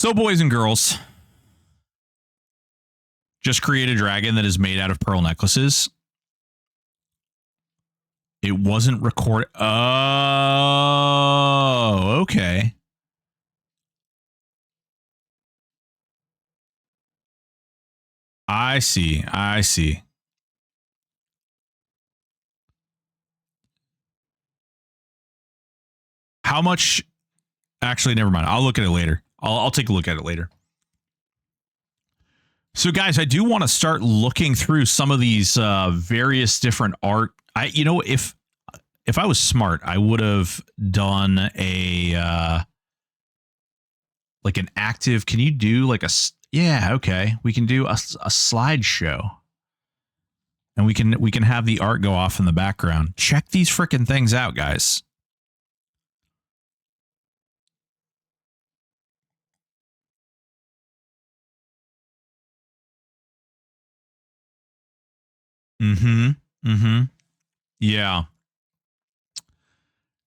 So, boys and girls, just create a dragon that is made out of pearl necklaces. It wasn't recorded. Oh, okay. I see. I see. How much? Actually, never mind. I'll look at it later. I'll take a look at it later. So, guys, I do want to start looking through some of these various different art. If I was smart, I would have done a like an active. Can you do like a? Yeah, okay. We can do a slideshow, and we can have the art go off in the background. Check these freaking things out, guys. Mm-hmm. Mm-hmm. Yeah.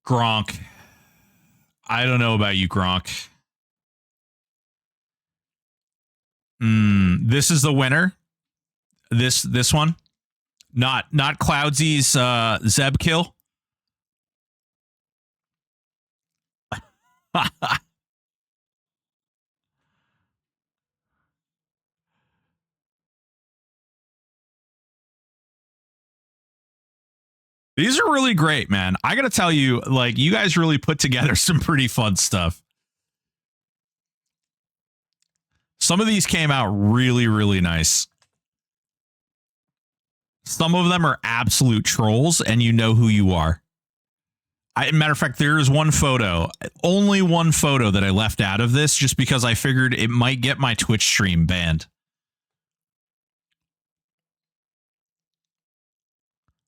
Gronk. I don't know about you, Gronk. This is the winner. This one. Not Cloudsy's Zeb kill. These are really great, man. I got to tell you, like, you guys really put together some pretty fun stuff. Some of these came out really, really nice. Some of them are absolute trolls, and you know who you are. Matter of fact, there is one photo, only one photo that I left out of this just because I figured it might get my Twitch stream banned.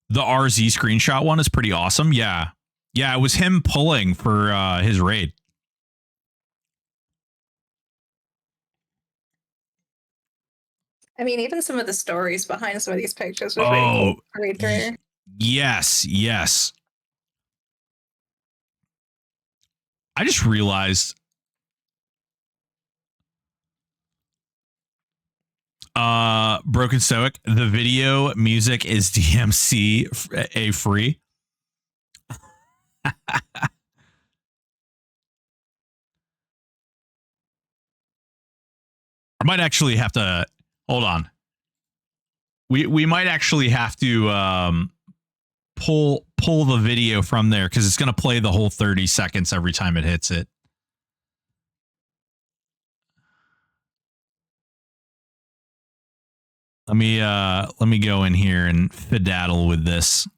The RZ screenshot one is pretty awesome. Yeah. Yeah, it was him pulling for his raid. I mean, even some of the stories behind some of these pictures were pretty cool to read through. Yes. I just realized Broken Stoic, the video music is DMC a free. I might actually have to hold on. We might actually have to pull the video from there because it's going to play the whole 30 seconds every time it hits it. Let me go in here and fidaddle with this.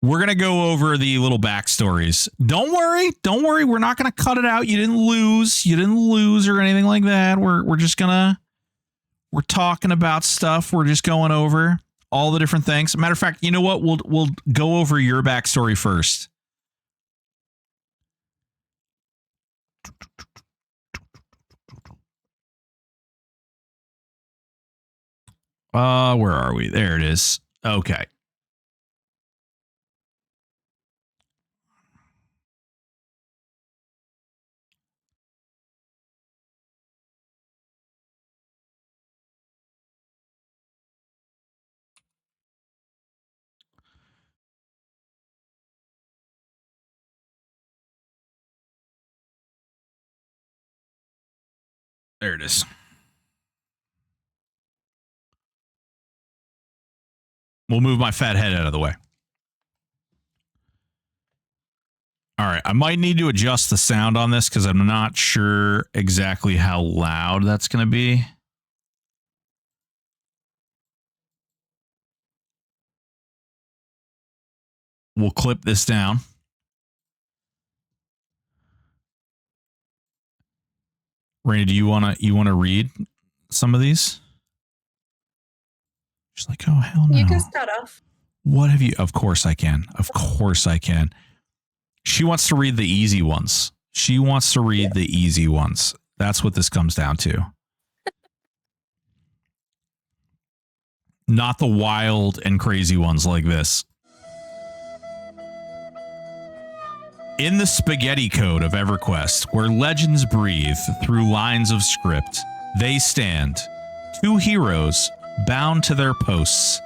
We're going to go over the little backstories. Don't worry. We're not going to cut it out. You didn't lose or anything like that. We're just we're talking about stuff. We're just going over all the different things. Matter of fact, you know what? We'll go over your backstory first. Where are we? There it is. Okay. There it is. We'll move my fat head out of the way. All right. I might need to adjust the sound on this because I'm not sure exactly how loud that's going to be. We'll clip this down. Rainy, do you want to read some of these? She's like, oh, hell no. You can start off. What have you? Of course I can. She wants to read the easy ones. The easy ones. That's what this comes down to. Not the wild and crazy ones like this. In the spaghetti code of EverQuest, where legends breathe through lines of script, they stand, two heroes bound to their posts,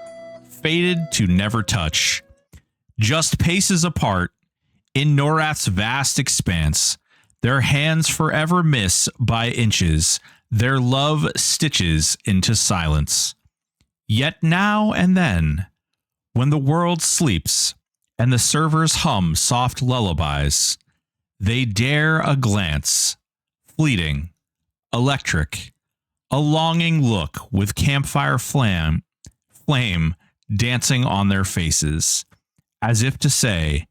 fated to never touch. Just paces apart, in Norath's vast expanse, their hands forever miss by inches, their love stitches into silence. Yet now and then, when the world sleeps and the servers hum soft lullabies, they dare a glance, fleeting, electric, a longing look with campfire flame dancing on their faces, as if to say,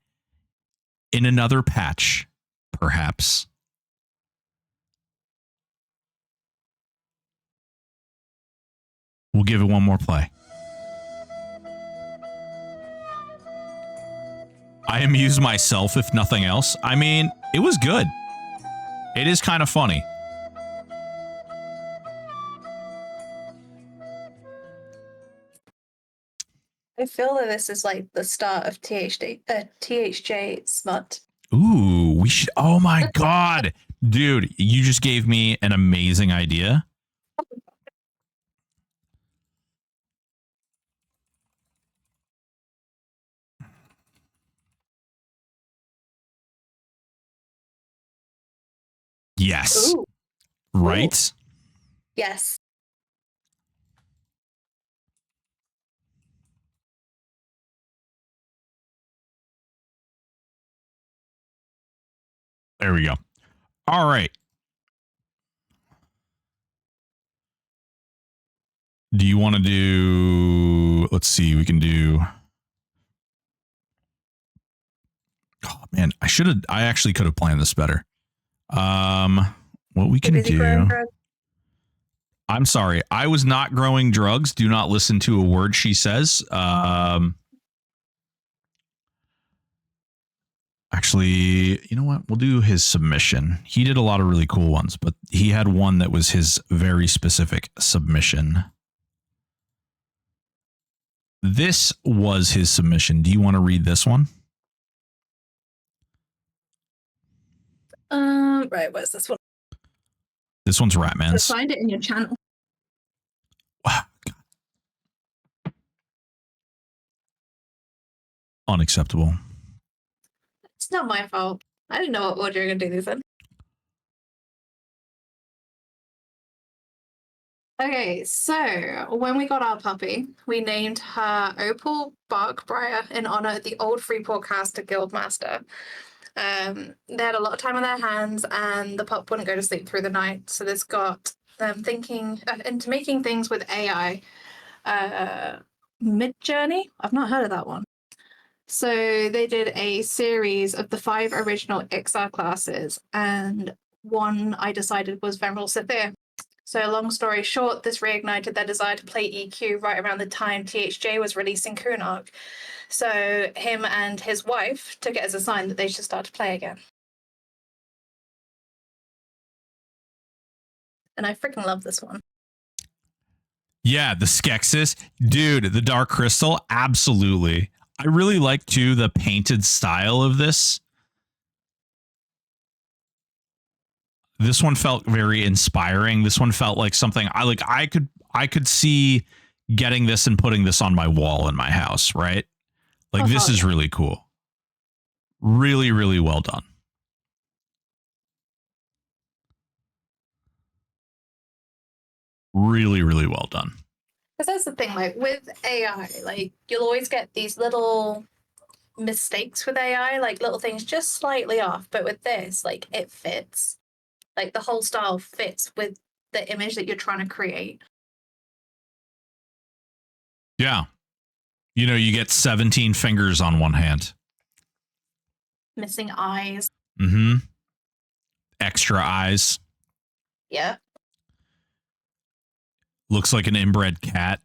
in another patch, perhaps. We'll give it one more play. I amused myself, if nothing else. I mean, it was good. It is kind of funny. I feel that this is like the start of THJ smut. Ooh, we should. Oh my God. Dude, you just gave me an amazing idea. Yes. Ooh. Right? Ooh. Yes. There we go. All right. Do you want to do, let's see, we can do, oh man, I actually could have planned this better. What we can do, I'm sorry, I was not growing drugs. Do not listen to a word she says. Actually, you know what? We'll do his submission. He did a lot of really cool ones, but he had one that was his very specific submission. This was his submission. Do you want to read this one? Right, where's this one? This one's Ratman's. So find it in your channel. Wow. Unacceptable. It's not my fault. I didn't know what order you're going to do these in. Okay, so when we got our puppy, we named her Opal Barkbriar in honor of the old Freeport caster Guildmaster. They had a lot of time on their hands, and the pup wouldn't go to sleep through the night. So this got them thinking into making things with AI. Midjourney? I've not heard of that one. So they did a series of the 5 original XR classes, and one I decided was Venerable Cythia. So long story short, this reignited their desire to play EQ right around the time THJ was releasing Kunark. So him and his wife took it as a sign that they should start to play again. And I freaking love this one. Yeah, the Skeksis. Dude, the Dark Crystal, absolutely. I really like, too, the painted style of this. This one felt very inspiring. This one felt like something I could see getting this and putting this on my wall in my house, right? Like, this is really cool. Really, really well done. Really, really well done. Because that's the thing, like with AI, like you'll always get these little mistakes with AI, like little things just slightly off. But with this, like it fits. Like the whole style fits with the image that you're trying to create. Yeah. You know, you get 17 fingers on one hand. Missing eyes. Mm-hmm. Extra eyes. Yeah. Looks like an inbred cat.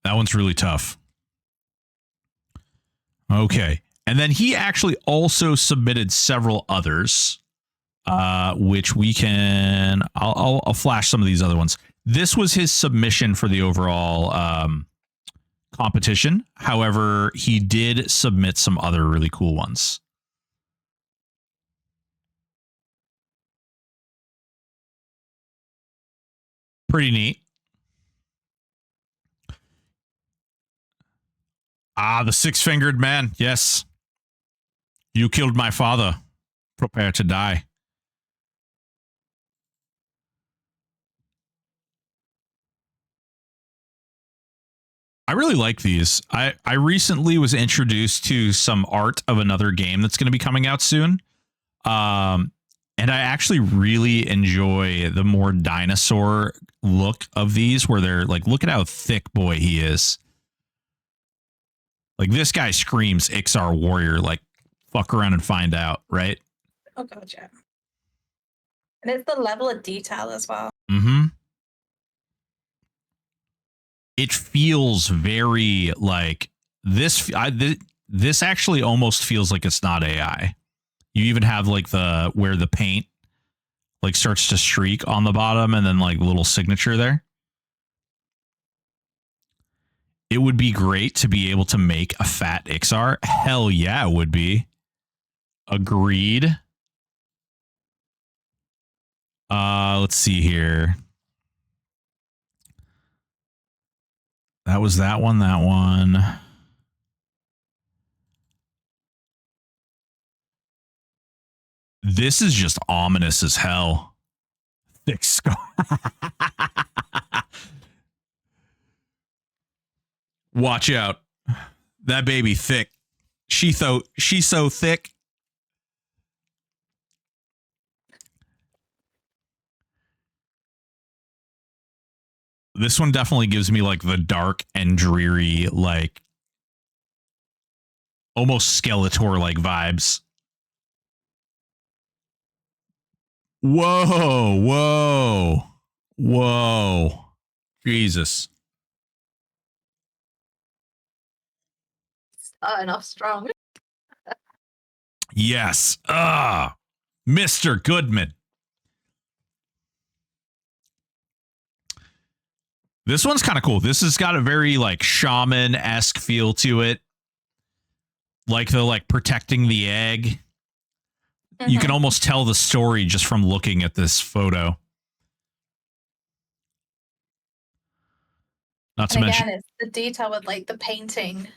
That one's really tough. Okay. And then he actually also submitted several others, which we can... I'll flash some of these other ones. This was his submission for the overall competition. However, he did submit some other really cool ones. Pretty neat. The six-fingered man. Yes. You killed my father. Prepare to die. I really like these. I recently was introduced to some art of another game that's going to be coming out soon. And I actually really enjoy the more dinosaur look of these, where they're like, look at how thick boy he is. Like, this guy screams Ixar warrior, like, fuck around and find out, right? Oh god, yeah. And it's the level of detail as well. Mm-hmm. It feels very like this. This actually almost feels like it's not AI. You even have like where the paint like starts to streak on the bottom, and then like little signature there. It would be great to be able to make a fat Ixar. Hell yeah, it would be. Agreed. Let's see here. That was that one. That one. This is just ominous as hell. Thick scar. Watch out. That baby thick. She's so thick. This one definitely gives me like the dark and dreary, like almost Skeletor like vibes. Whoa, whoa, whoa. Jesus. Starting off strong. Yes. Mr. Goodman. This one's kind of cool. This has got a very like shaman-esque feel to it. Like the like protecting the egg. Mm-hmm. You can almost tell the story just from looking at this photo. Not to mention, it's the detail with like the painting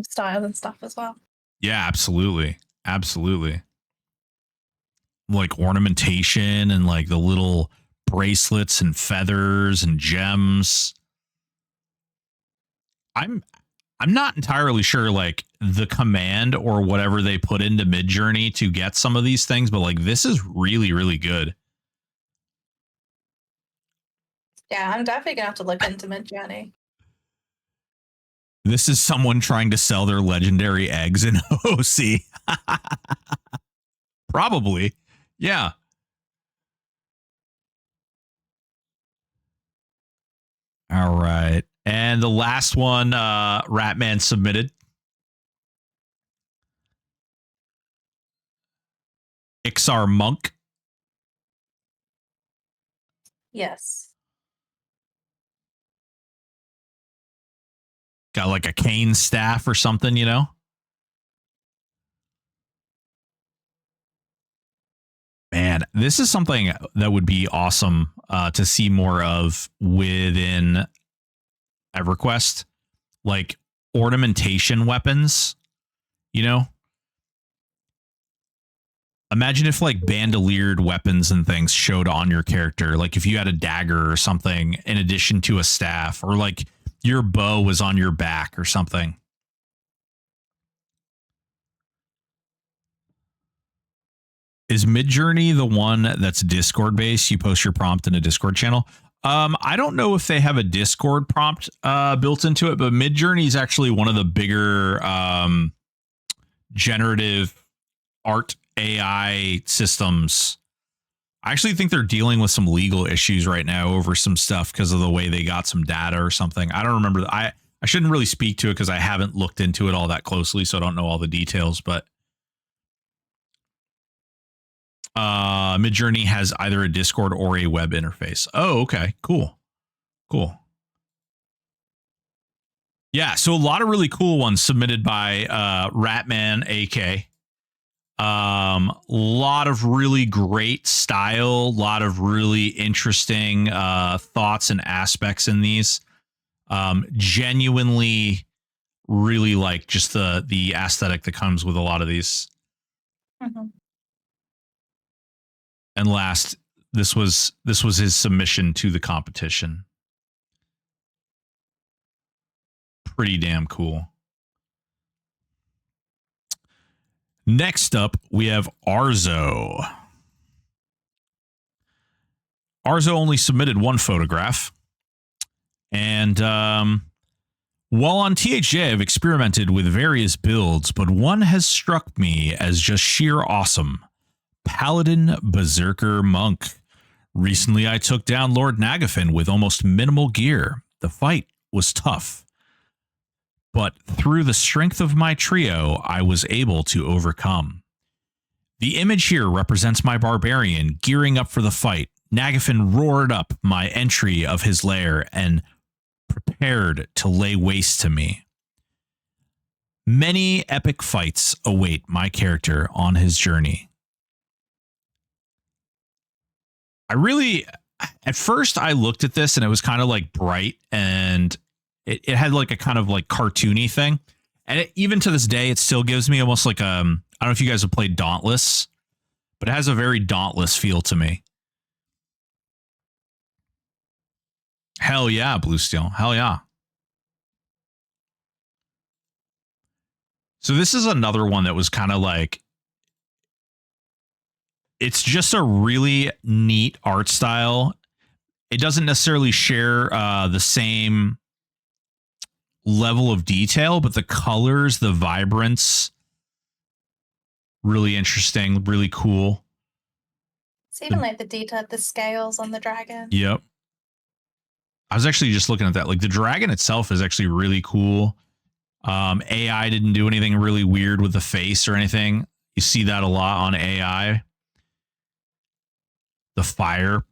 style and stuff as well. Yeah, absolutely. Absolutely. Like ornamentation and like the little bracelets and feathers and gems. I'm not entirely sure like the command or whatever they put into Midjourney to get some of these things, but like this is really, really good. Yeah, I'm definitely gonna have to look into Midjourney. This is someone trying to sell their legendary eggs in OC. Probably. Yeah. All right. And the last one, Ratman submitted. Ixar Monk. Yes. Got like a cane staff or something, you know? Man, this is something that would be awesome to see more of within EverQuest. Like ornamentation weapons, you know? Imagine if like bandoliered weapons and things showed on your character. Like if you had a dagger or something in addition to a staff, or like your bow was on your back or something. Is Midjourney the one that's Discord based? You post your prompt in a Discord channel. I don't know if they have a Discord prompt built into it, but Midjourney is actually one of the bigger generative art AI systems. I actually think they're dealing with some legal issues right now over some stuff because of the way they got some data or something. I don't remember. I shouldn't really speak to it because I haven't looked into it all that closely, so I don't know all the details, but Midjourney has either a Discord or a web interface. Oh, okay. Cool. Yeah, so a lot of really cool ones submitted by Ratman AK. Lot of really great style, a lot of really interesting thoughts and aspects in these. Genuinely really like just the aesthetic that comes with a lot of these. Mm-hmm. And last, this was his submission to the competition. Pretty damn cool. Next up, we have Arzo. Arzo only submitted one photograph. And while on THJ, I've experimented with various builds, but one has struck me as just sheer awesome. Paladin Berserker Monk. Recently, I took down Lord Nagafin with almost minimal gear. The fight was tough, but through the strength of my trio, I was able to overcome. The image here represents my barbarian gearing up for the fight. Nagafin roared up my entry of his lair and prepared to lay waste to me. Many epic fights await my character on his journey. At first I looked at this and it was kind of like bright and it had like a kind of like cartoony thing. And even to this day, it still gives me almost like, I don't know if you guys have played Dauntless, but it has a very Dauntless feel to me. Hell yeah, Blue Steel. Hell yeah. So this is another one that was kind of like, it's just a really neat art style. It doesn't necessarily share the same level of detail, but the colors, the vibrance, really interesting, really cool. It's even like the detail, the scales on the dragon. Yep. I was actually just looking at that. Like the dragon itself is actually really cool. AI didn't do anything really weird with the face or anything. You see that a lot on AI. The fire.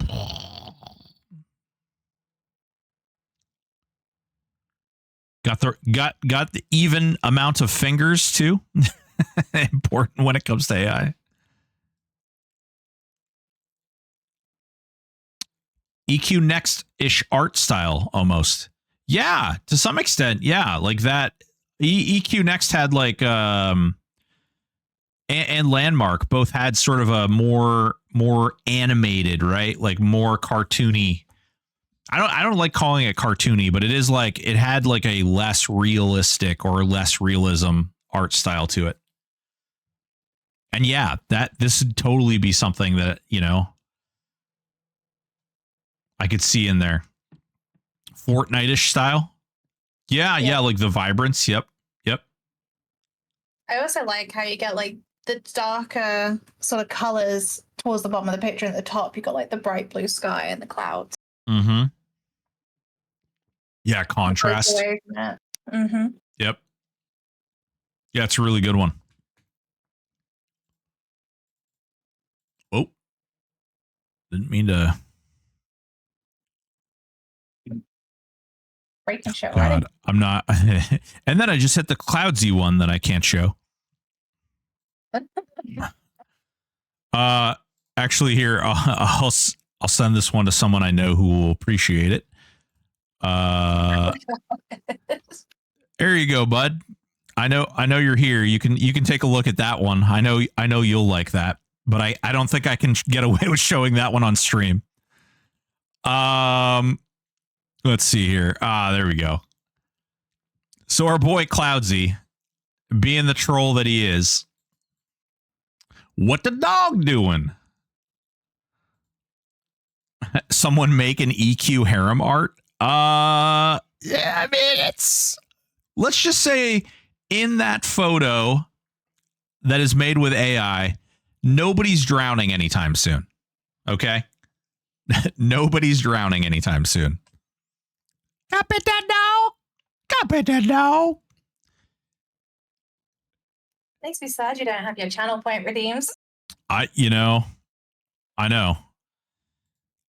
Got the even amount of fingers too. Important when it comes to AI. EQ next-ish art style almost. Yeah, to some extent, yeah. Like that EQ Next had like and Landmark both had sort of a more animated, right? Like more cartoony. I don't like calling it cartoony, but it is like it had like a less realistic or less realism art style to it. And yeah, this would totally be something that, you know, I could see in there. Fortnite-ish style. Yeah, like the vibrance. Yep. I also like how you get like the darker sort of colors towards the bottom of the picture, and at the top you got like the bright blue sky and the clouds. Mm-hmm. Yeah, contrast. Mm-hmm. Yep. Yeah, it's a really good one. Oh, didn't mean to. Breaking show. God, I'm not. And then I just hit the cloudsy one that I can't show. Actually, here I'll send this one to someone I know who will appreciate it. There you go, bud. I know you're here. You can take a look at that one. I know you'll like that, but I don't think I can get away with showing that one on stream. Let's see here. There we go. So our boy Cloudsy, being the troll that he is, what the dog doing? Someone make an EQ harem art? Yeah, I mean, let's just say in that photo that is made with AI, nobody's drowning anytime soon. Okay? Nobody's drowning anytime soon. Capitano. Makes me sad you don't have your channel point redeems. I know.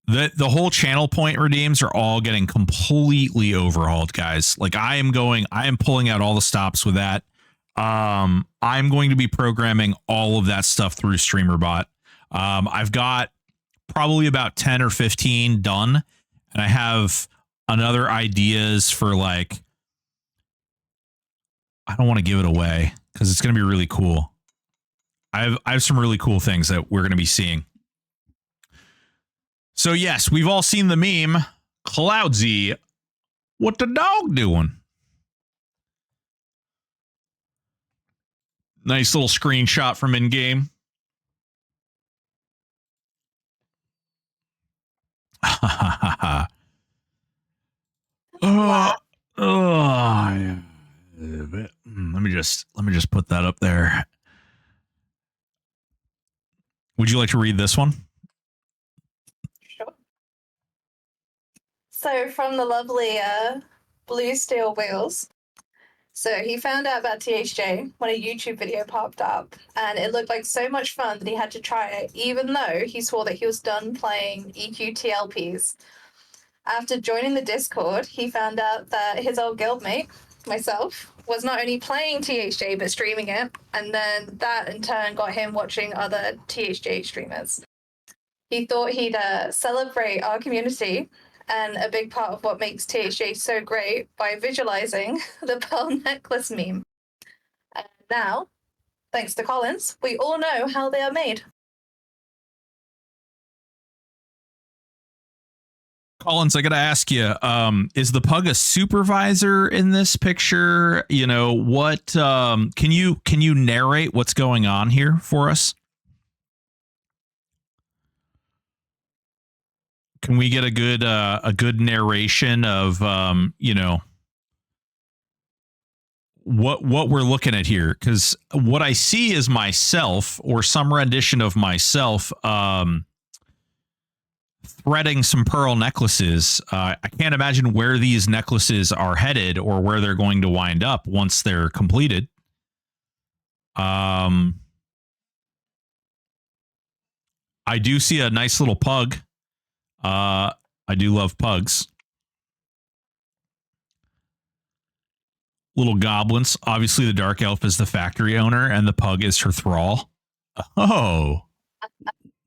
The whole channel point redeems are all getting completely overhauled, guys. Like I am pulling out all the stops with that. I'm going to be programming all of that stuff through StreamerBot. I've got probably about 10 or 15 done, and I have another ideas for like, I don't want to give it away because it's going to be really cool. I have some really cool things that we're going to be seeing. So yes, we've all seen the meme. Cloudsy, what the dog doing? Nice little screenshot from in-game. Yeah. Let me just put that up there. Would you like to read this one? Sure. So from the lovely Blue Steel Wheels. So he found out about THJ when a YouTube video popped up, and it looked like so much fun that he had to try it, even though he swore that he was done playing EQTLPs. After joining the Discord, he found out that his old guildmate, myself, was not only playing THJ but streaming it, and then that in turn got him watching other THJ streamers. He thought he'd celebrate our community and a big part of what makes THJ so great by visualizing the pearl necklace meme. And now, thanks to Collins, we all know how they are made. Collins, I got to ask you, is the pug a supervisor in this picture? You know, what can you narrate what's going on here for us? Can we get a good narration of you know, what we're looking at here? Because what I see is myself or some rendition of myself threading some pearl necklaces. I can't imagine where these necklaces are headed or where they're going to wind up once they're completed. I do see a nice little pug. I do love pugs. Little goblins. Obviously, the dark elf is the factory owner and the pug is her thrall. Oh,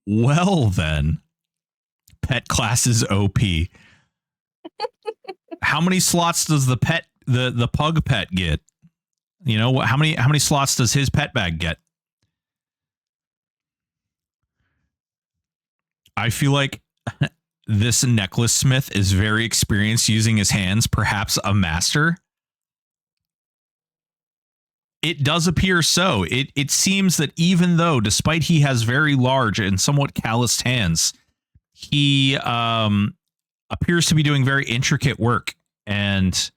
well then. Pet class is OP. How many slots does the pug pet get? You know, how many slots does his pet bag get? I feel like this necklace smith is very experienced using his hands, perhaps a master. It does appear so. It seems that even though, despite he has very large and somewhat calloused hands, he appears to be doing very intricate work and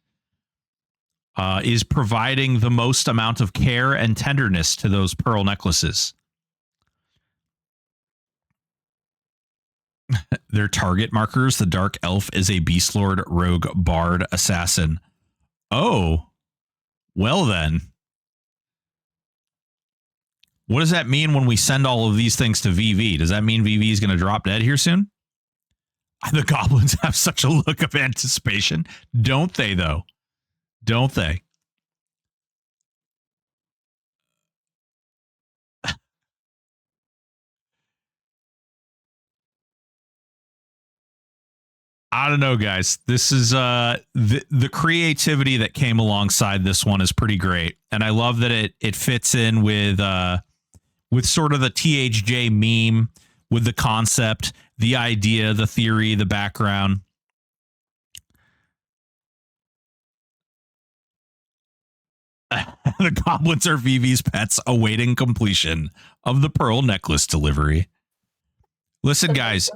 is providing the most amount of care and tenderness to those pearl necklaces. Their target markers: the dark elf is a beast lord, rogue, bard, assassin. Oh, well then. What does that mean when we send all of these things to VV? Does that mean VV is going to drop dead here soon? The goblins have such a look of anticipation. Don't they, though? Don't they? I don't know, guys. This is the creativity that came alongside this one is pretty great, and I love that it fits in with sort of the THJ meme, with the concept, the idea, the theory, the background. The goblins are VV's pets awaiting completion of the pearl necklace delivery. Listen, guys,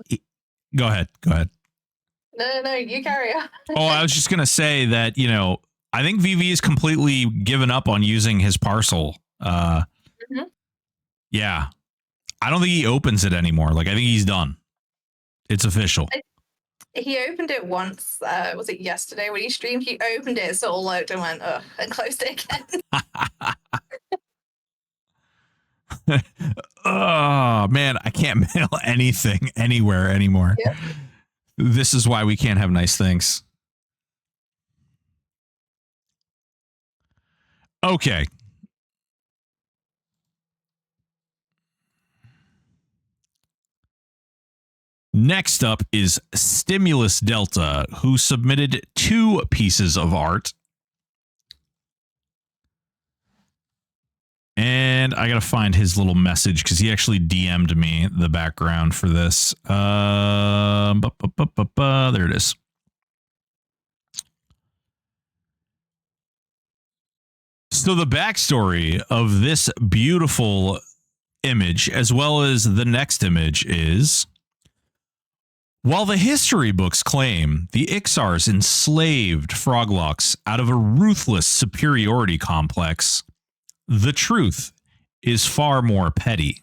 go ahead. No, you carry on. Oh, I was just going to say that, you know, I think VV is completely given up on using his parcel. Yeah. I don't think he opens it anymore. Like, I think he's done. It's official. He opened it once. Was it yesterday when he streamed? He opened it, so all looked and went, ugh, and closed it again. Oh, man, I can't mail anything anywhere anymore. Yeah. This is why we can't have nice things. Okay. Next up is Stimulus Delta, who submitted 2 pieces of art. And I got to find his little message because he actually DM'd me the background for this. There it is. So the backstory of this beautiful image, as well as the next image, is while the history books claim the Ixars enslaved Froglocks out of a ruthless superiority complex, the truth is far more petty.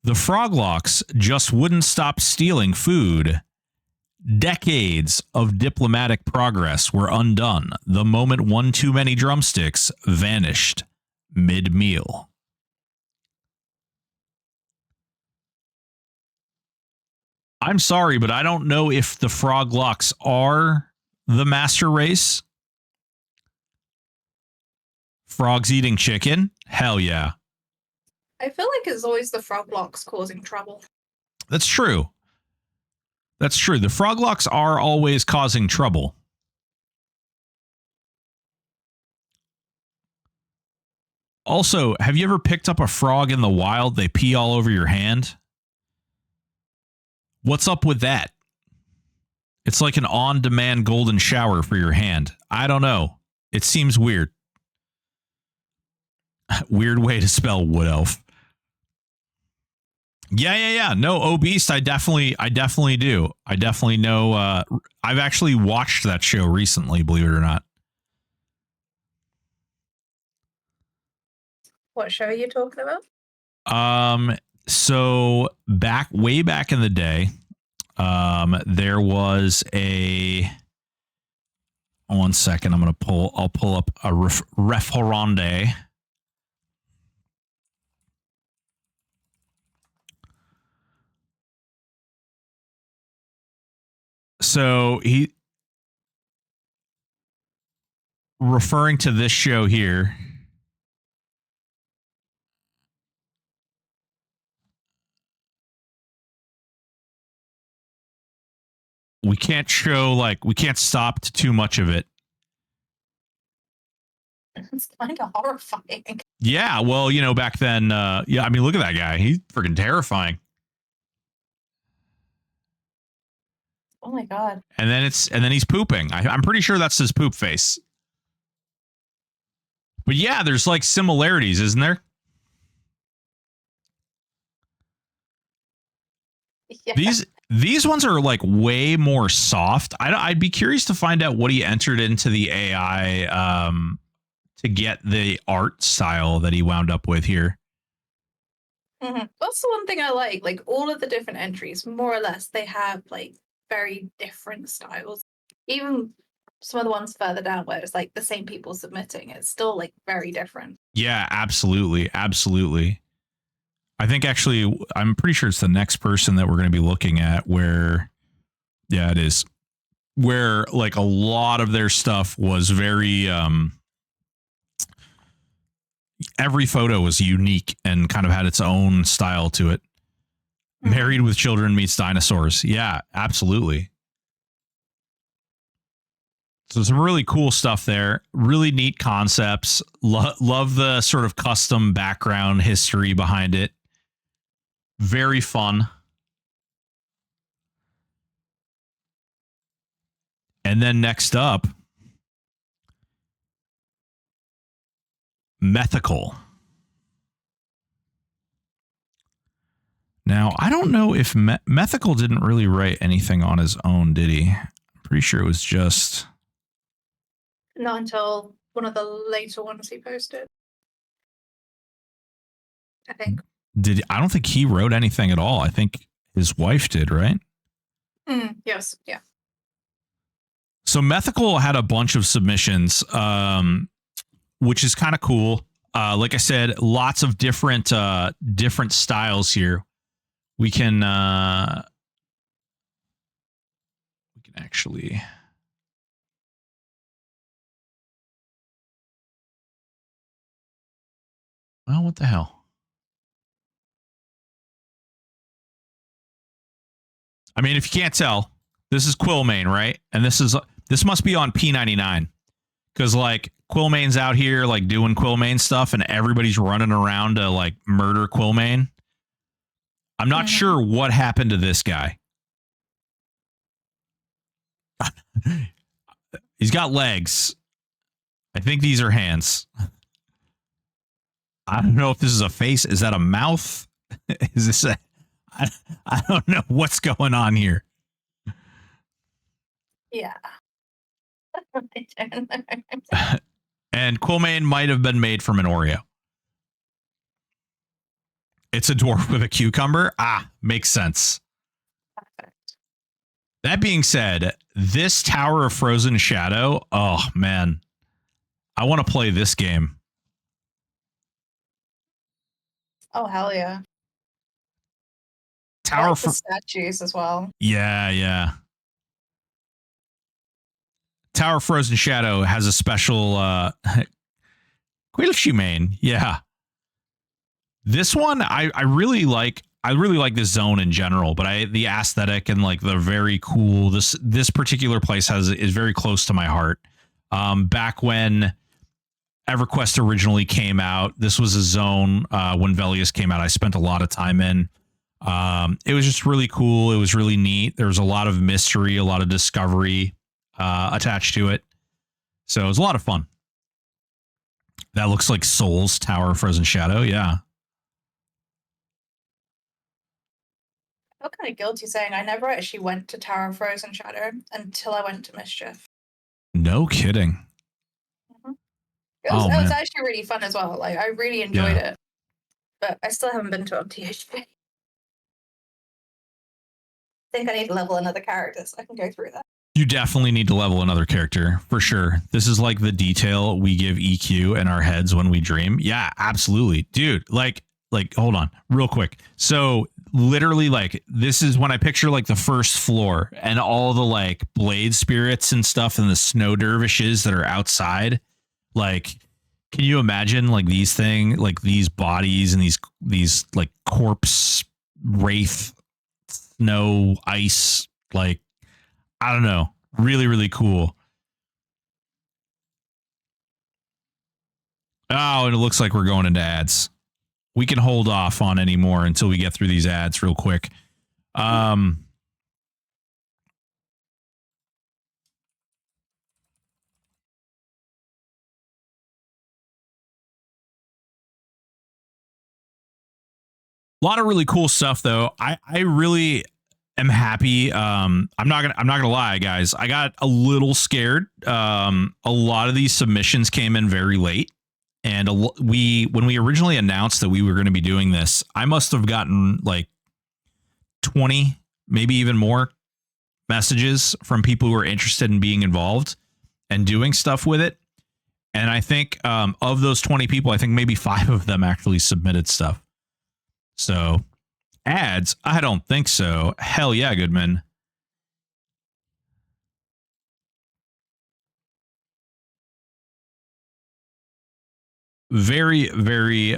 The Froglocks just wouldn't stop stealing food. Decades of diplomatic progress were undone the moment one too many drumsticks vanished mid-meal. I'm sorry, but I don't know if the Froglocks are the master race. Frogs eating chicken? Hell yeah. I feel like it's always the Froglocks causing trouble. That's true. That's true. The Froglocks are always causing trouble. Also, have you ever picked up a frog in the wild? They pee all over your hand. What's up with that? It's like an on-demand golden shower for your hand. I don't know. It seems weird. Weird way to spell wood elf. Yeah. No, Obese, I definitely do. I definitely know. I've actually watched that show recently, believe it or not. What show are you talking about? So way back in the day, there was a. One second, I'll pull up a referende. So he referring to this show here. We can't stop to too much of it. It's kind of horrifying. Yeah, well, back then, I mean, look at that guy. He's freaking terrifying. Oh my god. And then he's pooping. I'm pretty sure that's his poop face. But yeah, there's like similarities, isn't there? Yeah. These ones are like way more soft. I'd be curious to find out what he entered into the AI to get the art style that he wound up with here. Mm-hmm. That's the one thing I like. Like all of the different entries, more or less, they have like very different styles. Even some of the ones further down where it's like the same people submitting, it's still like very different. Yeah, absolutely. I think actually, I'm pretty sure it's the next person that we're going to be looking at where, yeah, it is, where like a lot of their stuff was very, every photo was unique and kind of had its own style to it. Mm-hmm. Married with Children meets dinosaurs. Yeah, absolutely. So some really cool stuff there. Really neat concepts. Love the sort of custom background history behind it. Very fun. And then next up, Mythical. Now, I don't know if Mythical didn't really write anything on his own, did he? I'm pretty sure it was just... Not until one of the later ones he posted, I think. I don't think he wrote anything at all. I think his wife did, right? Yes, yeah. So Mythical had a bunch of submissions, which is kind of cool. Like I said, lots of different styles here. We can actually. Well, what the hell? I mean, if you can't tell, this is Quillmane, right? And this must be on P99 because like Quillmane's out here like doing Quillmane stuff, and everybody's running around to like murder Quillmane. I'm not sure what happened to this guy. He's got legs. I think these are hands. I don't know if this is a face. Is that a mouth? Is this a... I don't know what's going on here. Yeah. I don't know. And Quillmane might have been made from an Oreo. It's a dwarf with a cucumber. Ah, makes sense. Perfect. That being said, this Tower of Frozen Shadow, oh man, I want to play this game. Oh, hell yeah. Tower of statues as well. Yeah. Tower of Frozen Shadow has a special Quillmane. Yeah. This one I really like. I really like this zone in general, but the aesthetic and like the very cool this particular place is very close to my heart. Back when EverQuest originally came out, this was a zone when Velius came out. I spent a lot of time in. It was just really cool. It was really neat. There was a lot of mystery, a lot of discovery attached to it. So it was a lot of fun. That looks like Soul's Tower of Frozen Shadow. Yeah. I feel kind of guilty saying I never actually went to Tower of Frozen Shadow until I went to Mischief. No kidding. It was actually really fun as well. Like I really enjoyed it, but I still haven't been to THP. I think I need to level another character so I can go through that. You definitely need to level another character for sure. This is like the detail we give EQ in our heads when we dream. Yeah, absolutely. Dude, like hold on real quick. So literally like this is when I picture like the first floor and all the like blade spirits and stuff and the snow dervishes that are outside. Like, can you imagine like these bodies and these like corpse wraith snow ice, like, I don't know. Really, really cool. Oh, and it looks like we're going into ads. We can hold off on any more until we get through these ads real quick. A lot of really cool stuff though. I really am happy. I'm not gonna lie, guys. I got a little scared. A lot of these submissions came in very late, and when we originally announced that we were going to be doing this, I must have gotten like 20, maybe even more messages from people who are interested in being involved and doing stuff with it. And I think of those 20 people, I think maybe 5 of them actually submitted stuff. So ads? I don't think so. Hell yeah, Goodman. Very, very,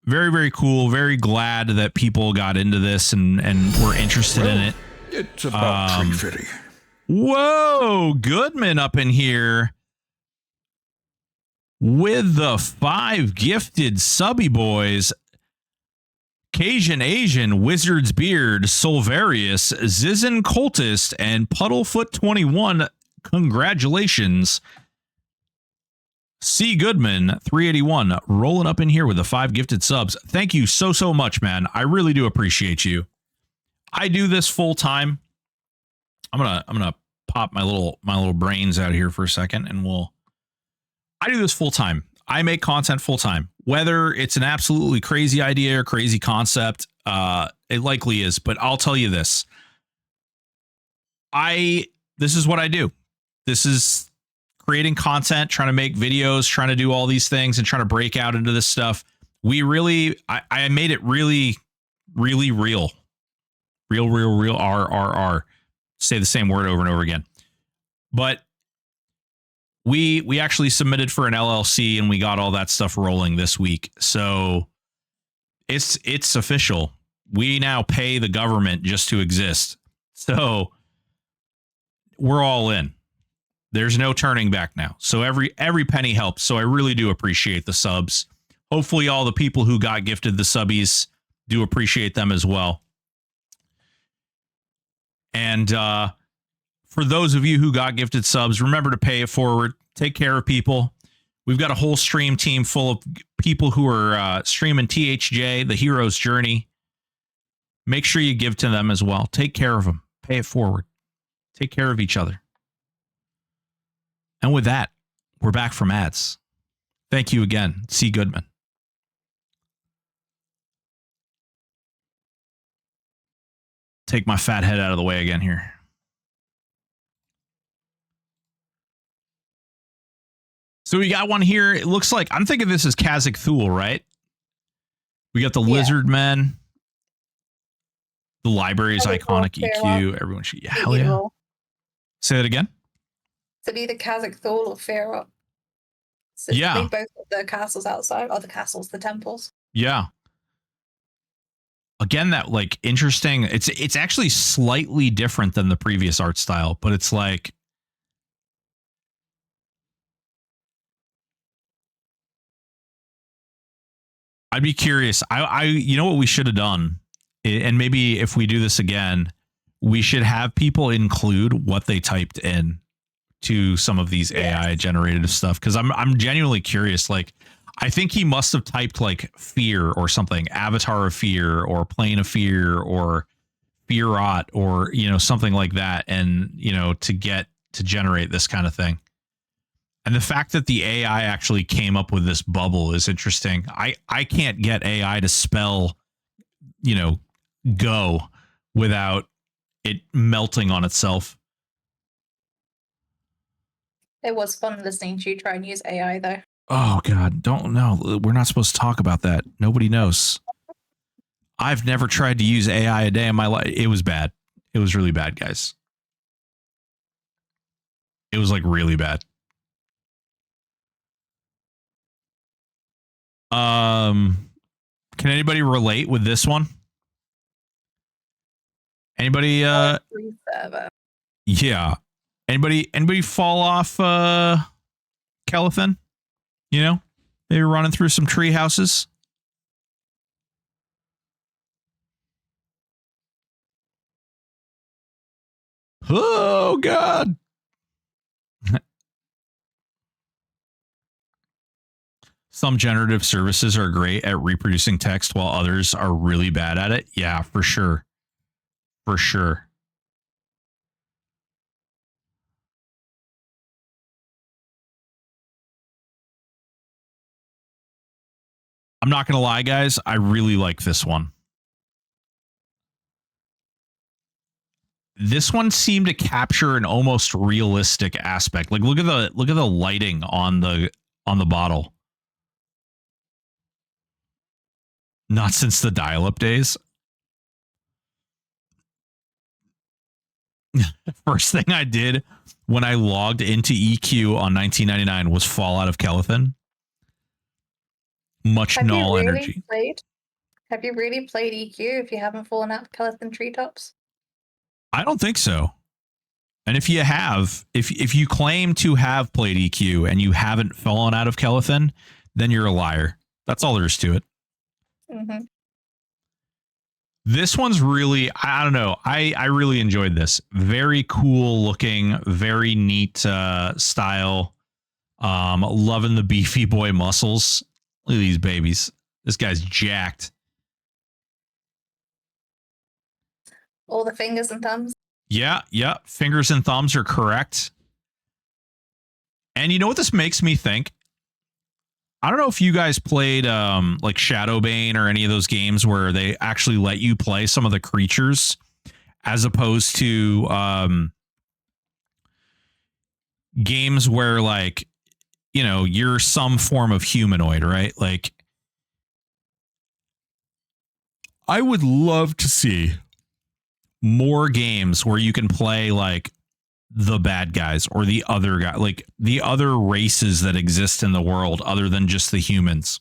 very cool. Very glad that people got into this and were interested in it. It's about tree fitting. Whoa, Goodman up in here with the 5 gifted subby boys. Cajun Asian, Wizard's Beard, Solvarius, Zizin Cultist, and Puddlefoot 21. Congratulations. C. Goodman, 381, rolling up in here with the 5 gifted subs. Thank you so much, man. I really do appreciate you. I do this full time. I'm gonna pop my little brains out here for a second, and I do this full time. I make content full time, whether it's an absolutely crazy idea or crazy concept. It likely is, but I'll tell you this. This is what I do. This is creating content, trying to make videos, trying to do all these things and trying to break out into this stuff. I made it really, really real. Real, RRR. say the same word over and over again. But we actually submitted for an LLC and we got all that stuff rolling this week. So it's official. We now pay the government just to exist. So we're all in. There's no turning back now. So every penny helps. So I really do appreciate the subs. Hopefully all the people who got gifted the subbies do appreciate them as well. And for those of you who got gifted subs, remember to pay it forward. Take care of people. We've got a whole stream team full of people who are streaming THJ, the hero's journey. Make sure you give to them as well. Take care of them. Pay it forward. Take care of each other. And with that, we're back from ads. Thank you again, C. Goodman. Take my fat head out of the way again here. So we got one here. It looks like, I'm thinking this is Kazakh Thule, right? We got the Lizard Men. The library is iconic EQ. Everyone should, yeah, hell yeah. Say that again. So either Kazakh Thule or Fear. So yeah. both of the castles outside, or the castles, the temples. Yeah. Again, that like interesting. It's actually slightly different than the previous art style, but it's like, I'd be curious. I you know what we should have done, and maybe if we do this again, we should have people include what they typed in to some of these AI generated stuff, because I'm genuinely curious. Like, I think he must have typed like fear or something, avatar of fear or plane of fear or fearot or, you know, something like that. And, you know, to generate this kind of thing. And the fact that the AI actually came up with this bubble is interesting. I can't get AI to spell, you know, go without it melting on itself. It was fun listening to you try and use AI though. Oh God, don't know. We're not supposed to talk about that. Nobody knows. I've never tried to use AI a day in my life. It was bad. It was really bad, guys. It was like really bad. Can anybody relate with this one? Anybody yeah. Anybody fall off Kelethan? You know? Maybe running through some tree houses? Oh God. Some generative services are great at reproducing text while others are really bad at it. Yeah, for sure. For sure. I'm not going to lie, guys. I really like this one. This one seemed to capture an almost realistic aspect. Like look at the lighting on the bottle. Not since the dial-up days. First thing I did when I logged into EQ on 1999 was fall out of Kelethan. Much null energy. Have you really played EQ if you haven't fallen out of Kelethan treetops? I don't think so. And if you have, if you claim to have played EQ and you haven't fallen out of Kelethan, then you're a liar. That's all there is to it. Mm-hmm. This one's really, I don't know. I really enjoyed this. Very cool looking, very neat style. Loving the beefy boy muscles. Look at these babies. This guy's jacked. All the fingers and thumbs. Yeah. Fingers and thumbs are correct. And you know what this makes me think? I don't know if you guys played like Shadowbane or any of those games where they actually let you play some of the creatures as opposed to games where, like, you know, you're some form of humanoid, right? Like, I would love to see more games where you can play like the bad guys or the other guy, like the other races that exist in the world other than just the humans.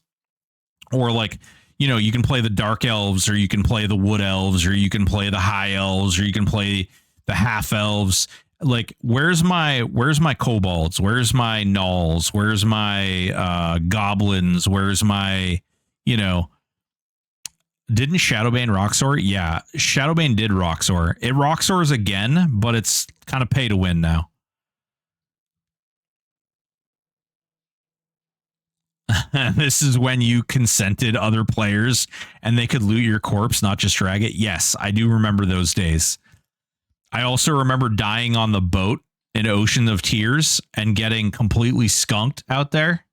Or like, you know, you can play the dark elves, or you can play the wood elves, or you can play the high elves, or you can play the half elves. Like, where's my kobolds? Where's my gnolls? Where's my goblins? Where's my, you know, didn't Shadowbane Roxor? Yeah, Shadowbane did Roxor. It Roxors again, but it's kind of pay to win now. This is when you consented other players and they could loot your corpse, not just drag it. Yes, I do remember those days. I also remember dying on the boat in Ocean of Tears and getting completely skunked out there.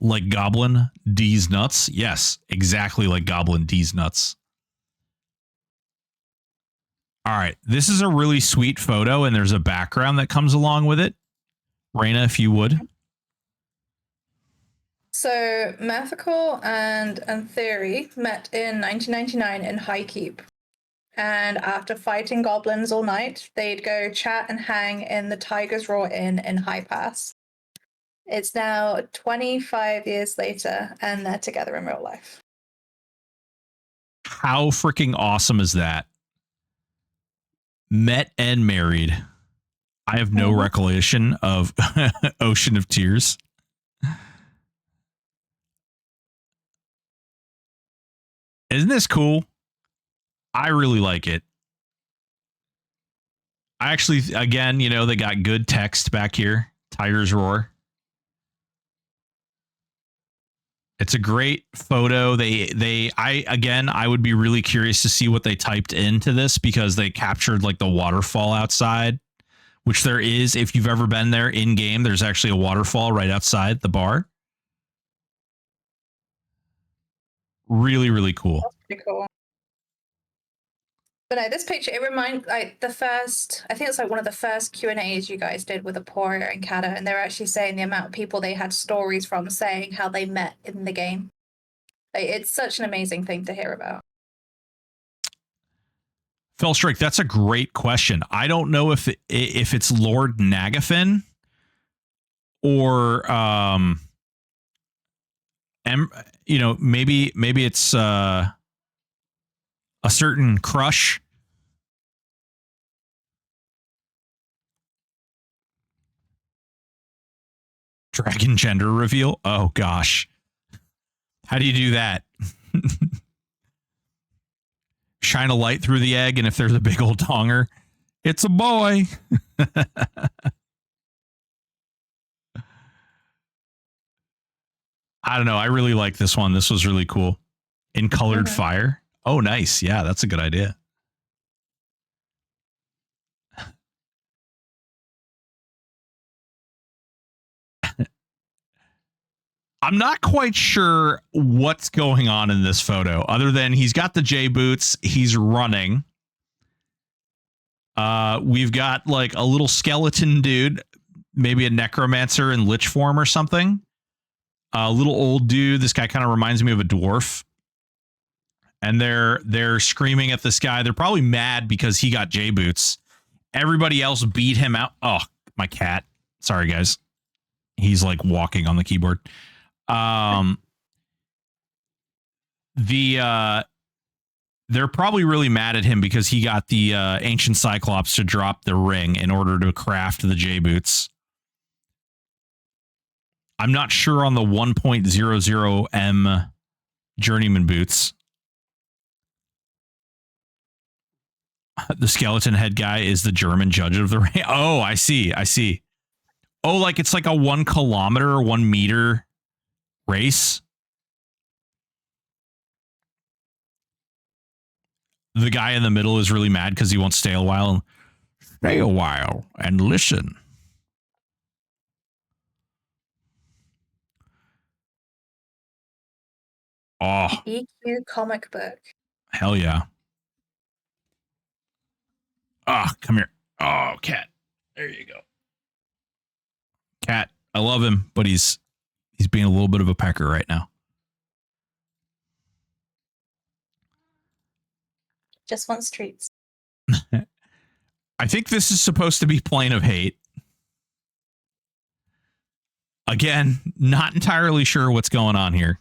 Like Goblin D's nuts. Yes, exactly like Goblin D's nuts. All right, this is a really sweet photo, and there's a background that comes along with it. Raina, if you would. So Mythical and Theory met in 1999 in High Keep. And after fighting goblins all night, they'd go chat and hang in the Tiger's Roar Inn in High Pass. It's now 25 years later, and they're together in real life. How freaking awesome is that? Met and married. I have no recollection of Ocean of Tears. Isn't this cool? I really like it. I actually, again, you know, they got good text back here. Tiger's Roar. It's a great photo. I would be really curious to see what they typed into this, because they captured like the waterfall outside, which there is. If you've ever been there in game, there's actually a waterfall right outside the bar. Really, really cool. That's pretty cool. But no, this picture, it reminds, like, the first, I think it's like one of the first Q&As you guys did with Aporia and Kata, and they were actually saying the amount of people they had stories from saying how they met in the game. Like, it's such an amazing thing to hear about. Fellstrike, that's a great question. I don't know if it's Lord Nagafin or you know, maybe it's a certain crush. Dragon gender reveal. Oh gosh. How do you do that? Shine a light through the egg, and if there's a big old donger, it's a boy. I don't know. I really like this one. This was really cool. In colored fire. Oh, nice. Yeah, that's a good idea. I'm not quite sure what's going on in this photo, other than he's got the J boots. He's running. We've got like a little skeleton dude, maybe a necromancer in lich form or something. A little old dude. This guy kind of reminds me of a dwarf. And they're screaming at this guy. They're probably mad because he got J boots. Everybody else beat him out. Oh, my cat. Sorry, guys. He's like walking on the keyboard. They're probably really mad at him because he got the ancient Cyclops to drop the ring in order to craft the J boots. I'm not sure on the 1.00 M journeyman boots. The skeleton head guy is the German judge of the ring. Oh, I see. Oh, like it's like a 1 kilometer, 1 meter race. The guy in the middle is really mad because he won't stay a while. Stay a while and listen. Oh, EQ comic book. Hell yeah. Ah, oh, come here. Oh, cat. There you go. Cat. I love him, but he's being a little bit of a pecker right now. just wants treats. I think this is supposed to be Plane of Hate. Again, not entirely sure what's going on here.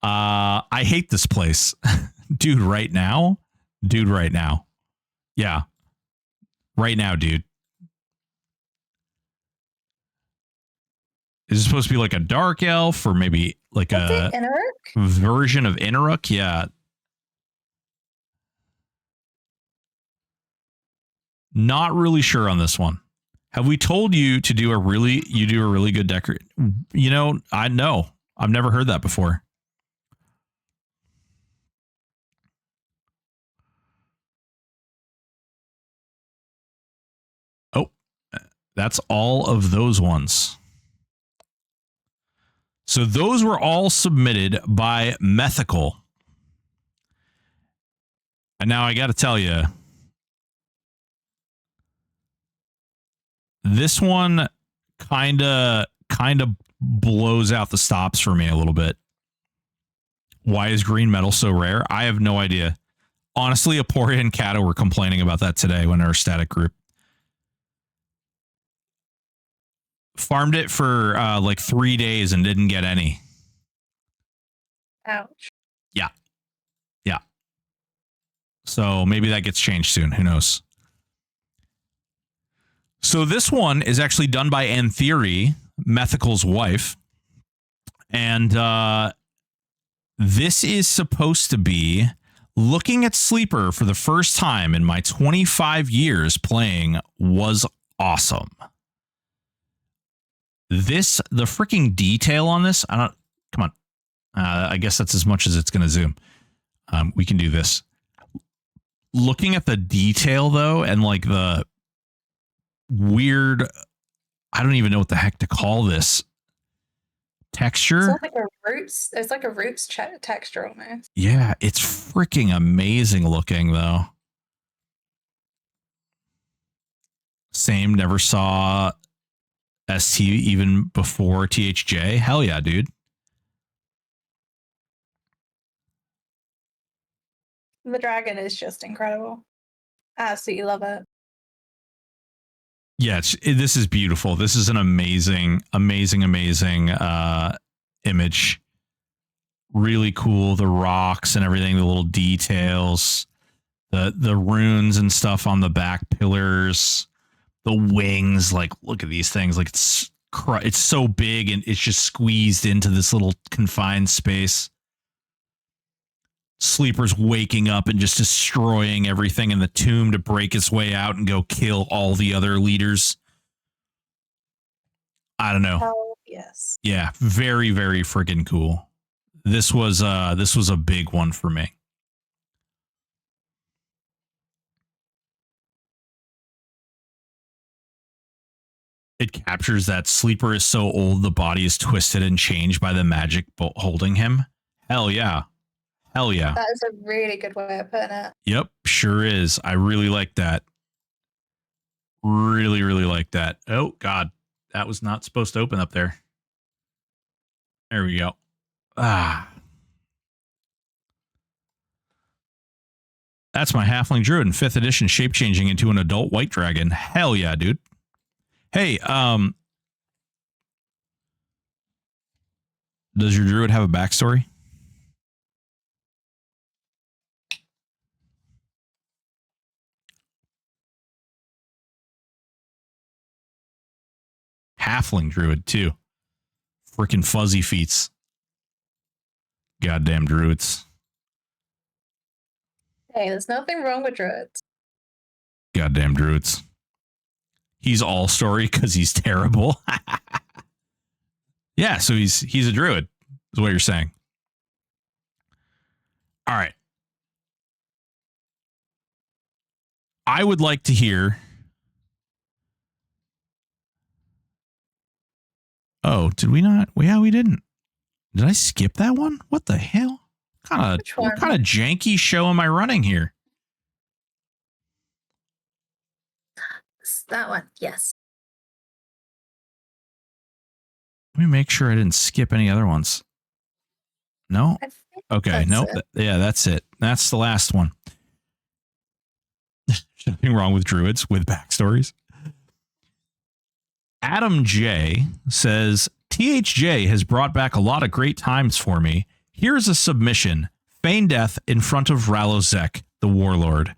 I hate this place. Dude, right now? Dude, right now. Yeah. Right now, dude. Is it supposed to be like a dark elf or maybe like a version of Inaruk? Yeah. Not really sure on this one. Have we told you to do a really good decor? You know, I know. I've never heard that before. Oh, that's all of those ones. So those were all submitted by Mythical. And now I got to tell you, this one kind of blows out the stops for me a little bit. Why is green metal so rare? I have no idea. Honestly, Aporia and Kato were complaining about that today when our static group farmed it for like 3 days and didn't get any. Ouch. Yeah. Yeah. So maybe that gets changed soon. Who knows? So this one is actually done by Antheri, Mythical's wife. And this is supposed to be looking at Sleeper for the first time in my 25 years playing was awesome. The freaking detail on this, come on. I guess that's as much as it's going to zoom. We can do this. Looking at the detail though, and like the weird, I don't even know what the heck to call this texture. It's like a roots. It's like a roots texture almost. Yeah, it's freaking amazing looking though. Same, never saw ST even before THJ. Hell yeah, dude. The dragon is just incredible. I absolutely love it. Yeah, this is beautiful. This is an amazing image. Really cool. The rocks and everything, the little details, the runes and stuff on the back pillars, the wings. Like, look at these things. Like it's so big and it's just squeezed into this little confined space. Sleeper's waking up and just destroying everything in the tomb to break its way out and go kill all the other leaders. I don't know. Oh, yes. Yeah, very, very friggin' cool. This was a big one for me. It captures that Sleeper is so old the body is twisted and changed by the magic holding him. Hell yeah. Hell yeah. That is a really good way of putting it. Yep, sure is. I really like that. Really, really like that. Oh, God. That was not supposed to open up there. There we go. Ah. That's my Halfling Druid in 5th edition shape changing into an adult white dragon. Hell yeah, dude. Hey, does your Druid have a backstory? Halfling Druid, too. Freaking fuzzy feets. Goddamn Druids. Hey, there's nothing wrong with druids. Goddamn Druids. He's all story because he's terrible. Yeah, so he's a Druid, is what you're saying. All right. I would like to hear. Oh, did we not? Yeah, we didn't. Did I skip that one? What the hell? What kind of janky show am I running here? That one, yes. Let me make sure I didn't skip any other ones. No? Okay, nope. Yeah, that's it. That's the last one. nothing wrong with druids with backstories. Adam J says, THJ has brought back a lot of great times for me. Here's a submission. Feign death in front of Ralozek, the warlord.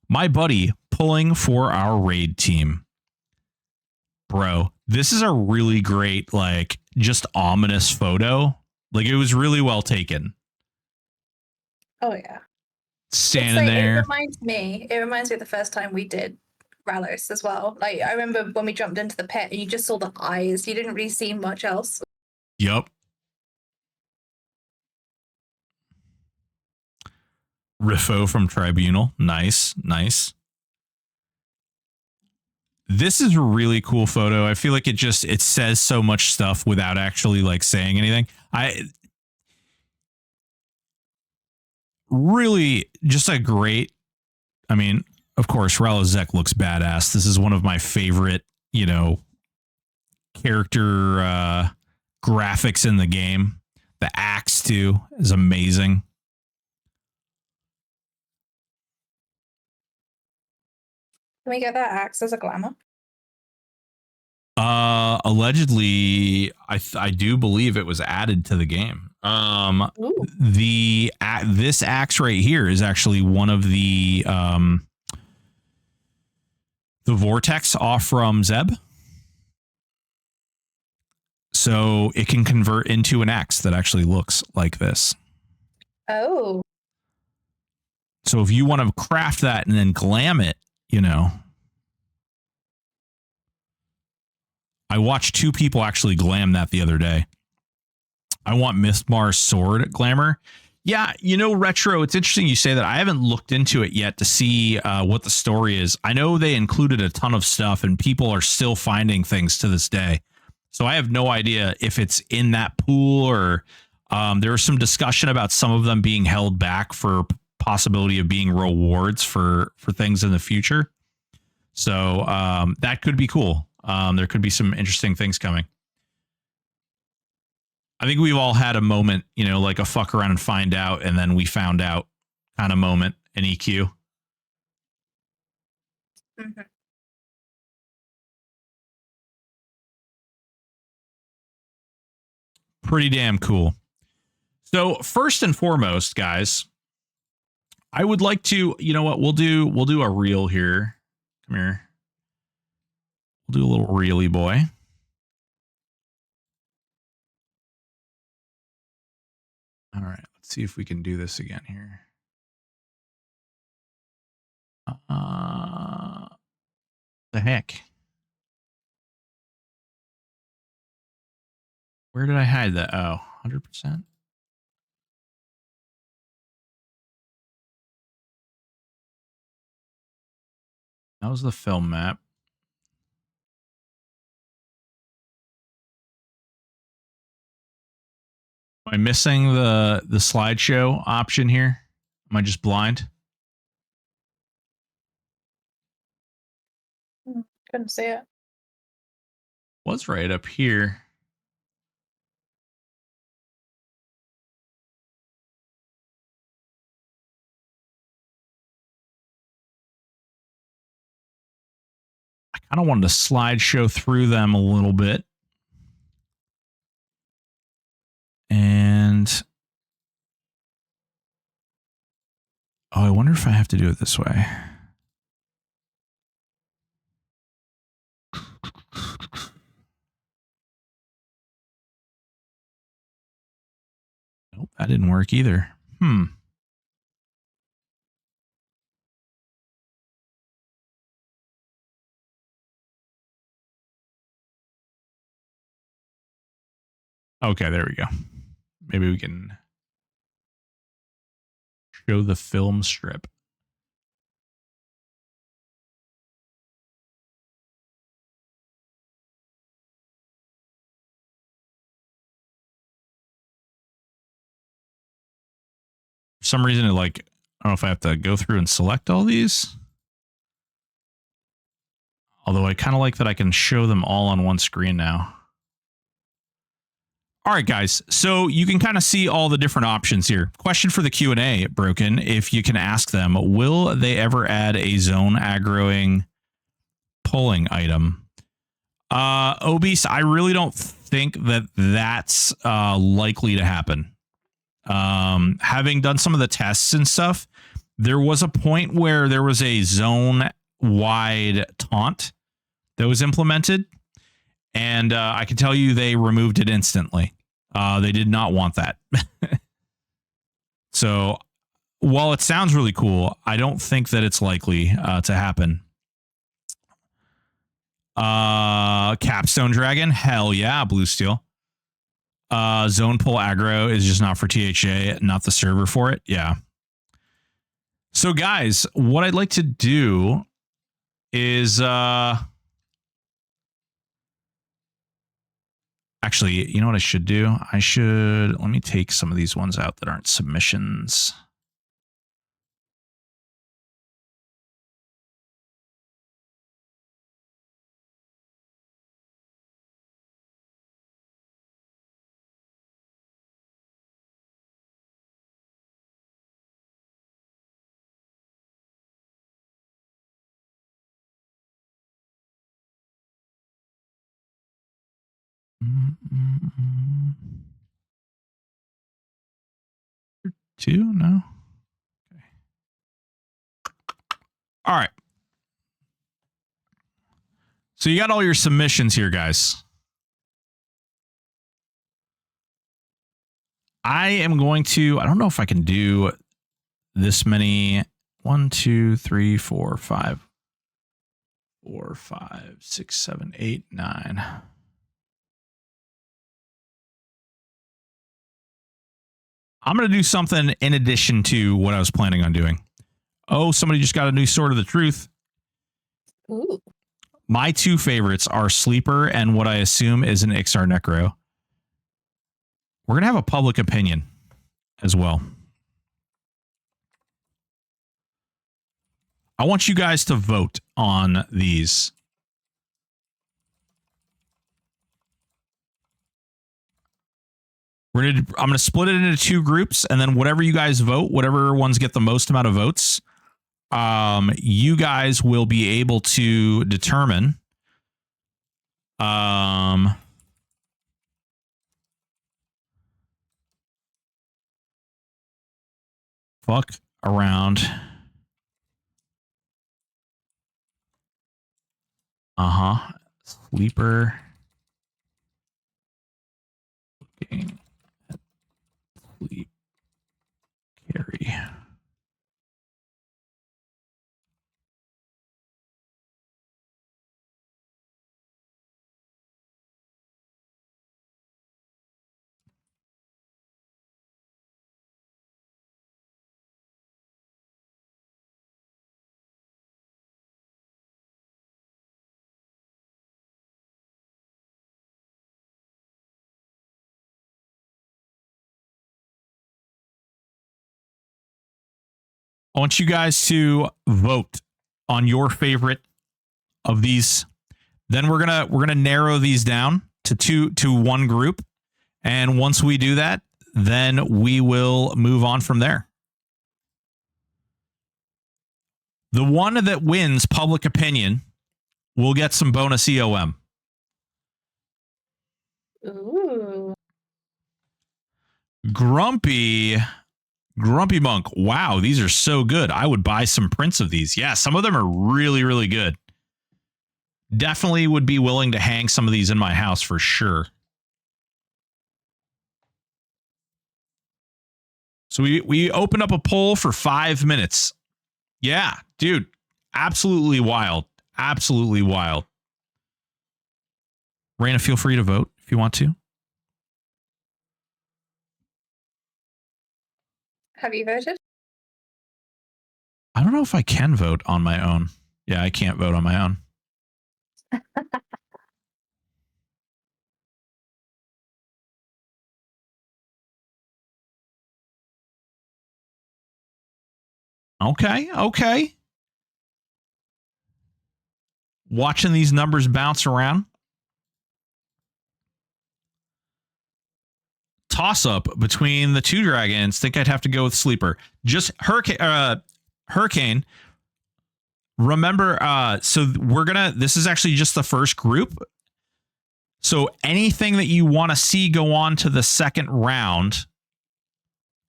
My buddy pulling for our raid team. Bro, this is a really great, like, just ominous photo. Like, it was really well taken. Oh, yeah. Standing there. It reminds me of the first time we did Ralos as well. Like, I remember when we jumped into the pit and you just saw the eyes. You didn't really see much else. Yep. Riffo from Tribunal. Nice. This is a really cool photo. I feel like it says so much stuff without actually like saying anything. Really just a great, I mean, of course, Ralozek looks badass. This is one of my favorite, character graphics in the game. The axe too is amazing. Can we get that axe as a glamour? Allegedly, I do believe it was added to the game. This axe right here is actually one of the vortex off from Zeb. So it can convert into an axe that actually looks like this. Oh. So if you want to craft that and then glam it, I watched 2 people actually glam that the other day. I want Mythmar's sword glamour. Yeah, Retro, it's interesting you say that. I haven't looked into it yet to see what the story is. I know they included a ton of stuff and people are still finding things to this day. So I have no idea if it's in that pool or there was some discussion about some of them being held back for possibility of being rewards for things in the future. So that could be cool. There could be some interesting things coming. I think we've all had a moment, like a fuck around and find out, and then we found out kind of moment in EQ. Mm-hmm. Pretty damn cool. So first and foremost, guys, I would like to, we'll do a reel here. Come here. We'll do a little reely boy. All right, let's see if we can do this again here. The heck? Where did I hide that? Oh, 100%. That was the film map. Am I missing the slideshow option here? Am I just blind? Couldn't see it. Was right up here. I kind of wanted to slideshow through them a little bit. And I wonder if I have to do it this way. Nope, that didn't work either. Okay, there we go. Maybe we can show the film strip. For some reason, I don't know if I have to go through and select all these. Although I kind of like that I can show them all on one screen now. All right, guys. So you can kind of see all the different options here. Question for the Q&A, Broken. If you can ask them, will they ever add a zone aggroing pulling item? Obese, I really don't think that that's likely to happen. Having done some of the tests and stuff, there was a point where there was a zone-wide taunt that was implemented, and I can tell you they removed it instantly. They did not want that. So while it sounds really cool, I don't think that it's likely to happen. Capstone Dragon, hell yeah, Blue Steel. Zone pull aggro is just not for THA, not the server for it. Yeah. So guys, what I'd like to do is actually, you know what I should do? Let me take some of these ones out that aren't submissions. Two? No. Okay. All right. So you got all your submissions here, guys. I am going to, I don't know if I can do this many. 1, 2, 3, 4, 5, 4, 5, 6, 7, 8, 9. I'm going to do something in addition to what I was planning on doing. Oh, somebody just got a new Sword of the Truth. Ooh. My two favorites are Sleeper and what I assume is an Ixar Necro. We're going to have a public opinion as well. I want you guys to vote on these. I'm going to split it into two groups, and then whatever you guys vote, whatever ones get the most amount of votes, you guys will be able to determine fuck around. Sleeper. Looking at sleep carry. I want you guys to vote on your favorite of these. Then we're gonna narrow these down to one group, and once we do that, then we will move on from there. The one that wins public opinion will get some bonus EOM. Ooh. Grumpy Monk. Wow, these are so good. I would buy some prints of these. Yeah, some of them are really, really good. Definitely would be willing to hang some of these in my house for sure. So we opened up a poll for 5 minutes. Yeah, dude, absolutely wild. Absolutely wild. Raina, feel free to vote if you want to. Have you voted? I don't know if I can vote on my own. Yeah, I can't vote on my own. Okay. Watching these numbers bounce around. toss up between the two dragons. Think I'd have to go with Sleeper. Just Hurricane. Remember, so this is actually just the first group. So anything that you want to see go on to the second round,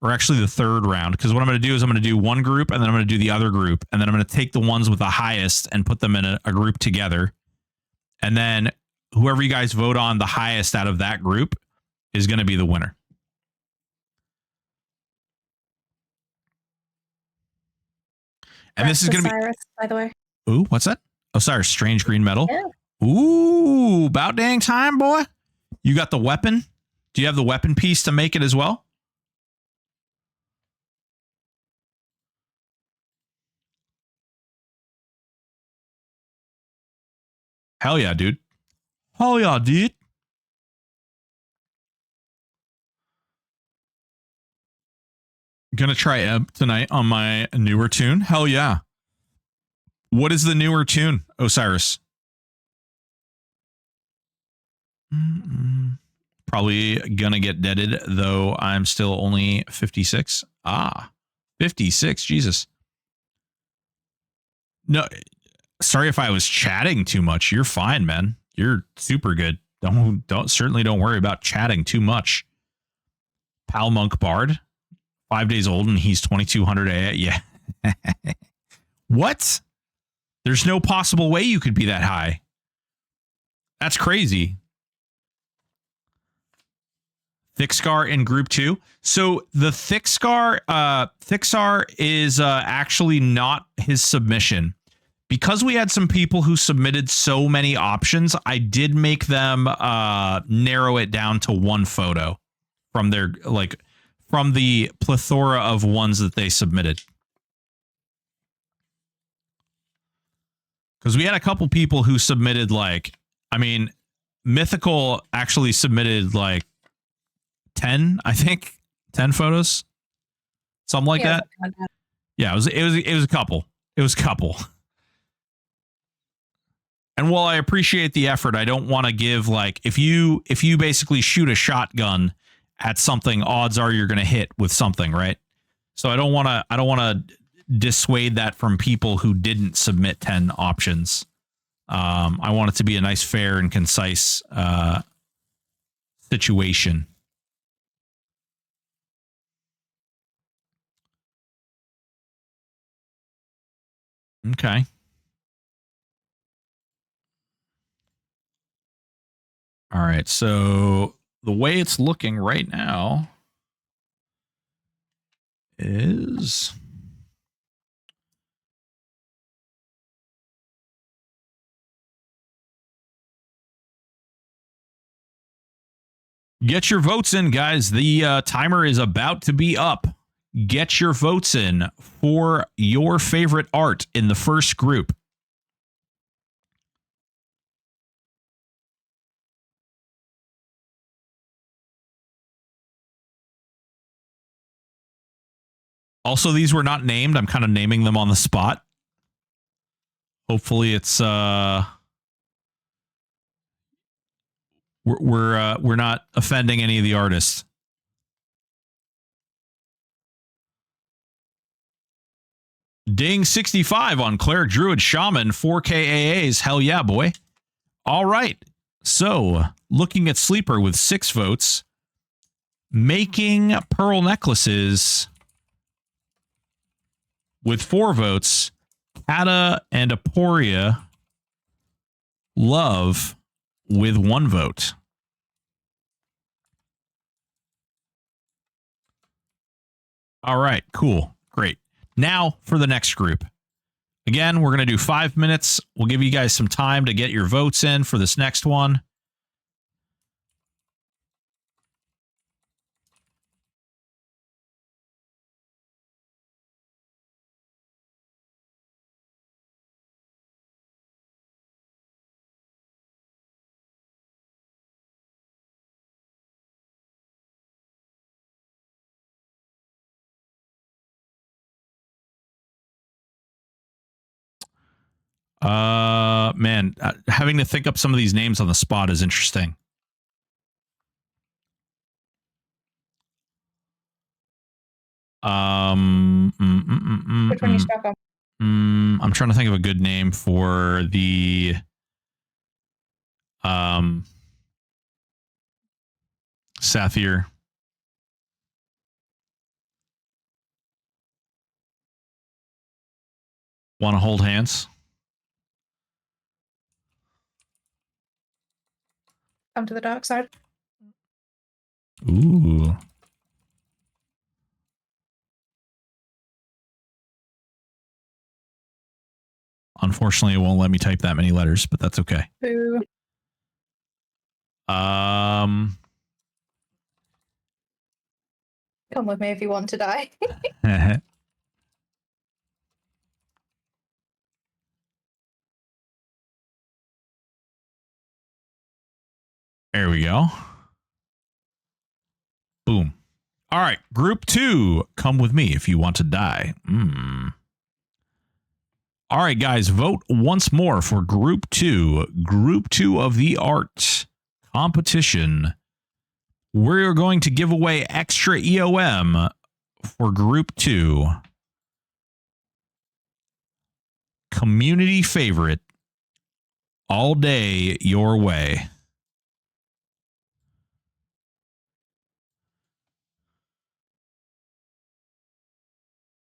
or actually the third round, because what I'm going to do is I'm going to do one group and then I'm going to do the other group. And then I'm going to take the ones with the highest and put them in a group together. And then whoever you guys vote on the highest out of that group is going to be the winner. And this is going to be Osiris, by the way. Ooh, what's that? Osiris, strange green metal. Yeah. Ooh, about dang time, boy. You got the weapon? Do you have the weapon piece to make it as well? Hell yeah, dude. Hell yeah, dude. Gonna try Ebb tonight on my newer tune. Hell yeah. What is the newer tune, Osiris? Probably gonna get deaded, though I'm still only 56. 56. Jesus. No, sorry if I was chatting too much. You're fine, man. You're super good. Certainly don't worry about chatting too much. Pal Monk Bard, 5 days old, and he's 2200 AA. Yeah. What? There's no possible way you could be that high. That's crazy. Thick Scar in group 2. So the Thick Scar is actually not his submission. Because we had some people who submitted so many options, I did make them narrow it down to one photo from from the plethora of ones that they submitted. Because we had a couple people who submitted Mythical actually submitted 10, I think, 10 photos, something like that. Yeah, it was a couple. It was a couple. And while I appreciate the effort, I don't want to give if you basically shoot a shotgun at something, odds are you're going to hit with something, right? So I don't want to dissuade that from people who didn't submit 10 options. I want it to be a nice, fair, and concise situation. Okay. All right. So the way it's looking right now is get your votes in, guys. The timer is about to be up. Get your votes in for your favorite art in the first group. Also, these were not named. I'm kind of naming them on the spot. Hopefully it's we're not offending any of the artists. Ding 65 on Cleric Druid Shaman 4K AAs. Hell yeah, boy. All right. So, looking at Sleeper with 6 votes, making pearl necklaces with 4 votes, Kata and Aporia Love with 1 vote. All right, cool. Great. Now for the next group. Again, we're going to do 5 minutes. We'll give you guys some time to get your votes in for this next one. Man, having to think up some of these names on the spot is interesting. Which one you stuck on? I'm trying to think of a good name for the Sathir. Want to hold hands? Come to the dark side. Ooh. Unfortunately, it won't let me type that many letters, but that's okay. Boo. Um. Come with me if you want to die. There we go. Boom. All right, group 2. Come with me if you want to die. All right, guys, vote once more for group 2. Group 2 of the art competition. We're going to give away extra EOM for group 2. Community favorite. All day your way.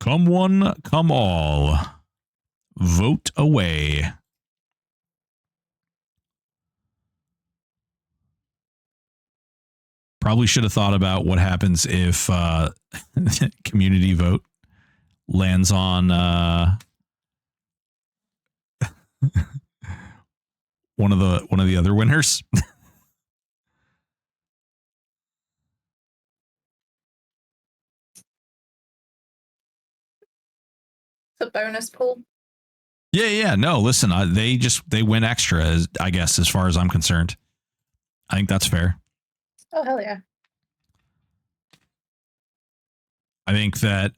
Come one, come all. Vote away. Probably should have thought about what happens if community vote lands on one of the other winners. It's a bonus pool. Yeah. No, listen, they win extra, I guess, as far as I'm concerned. I think that's fair. Oh, hell yeah. I think that,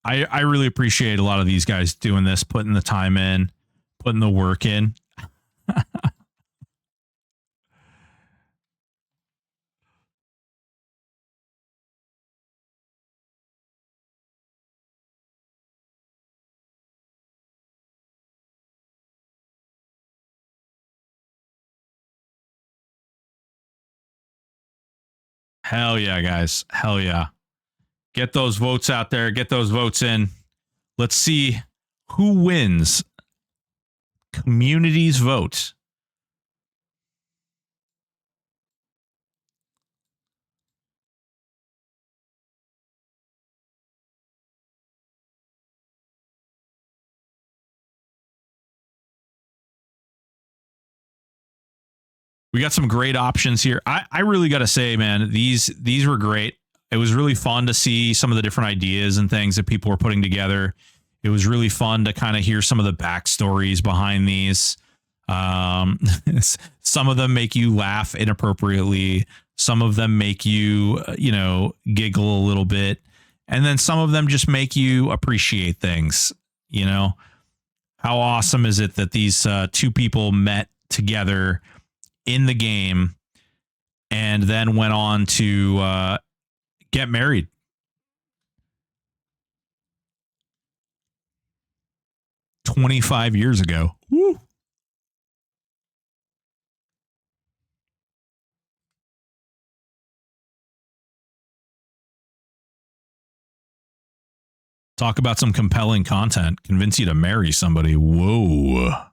I really appreciate a lot of these guys doing this, putting the time in, putting the work in. Hell yeah, guys. Hell yeah. Get those votes out there. Get those votes in. Let's see who wins community's vote. We got some great options here. I really got to say, man, these were great. It was really fun to see some of the different ideas and things that people were putting together. It was really fun to kind of hear some of the backstories behind these. Some of them make you laugh inappropriately. Some of them make you, giggle a little bit. And then some of them just make you appreciate things. How awesome is it that these two people met together in the game and then went on to get married. $25 years ago. Woo. Talk about some compelling content. Convince you to marry somebody. Whoa.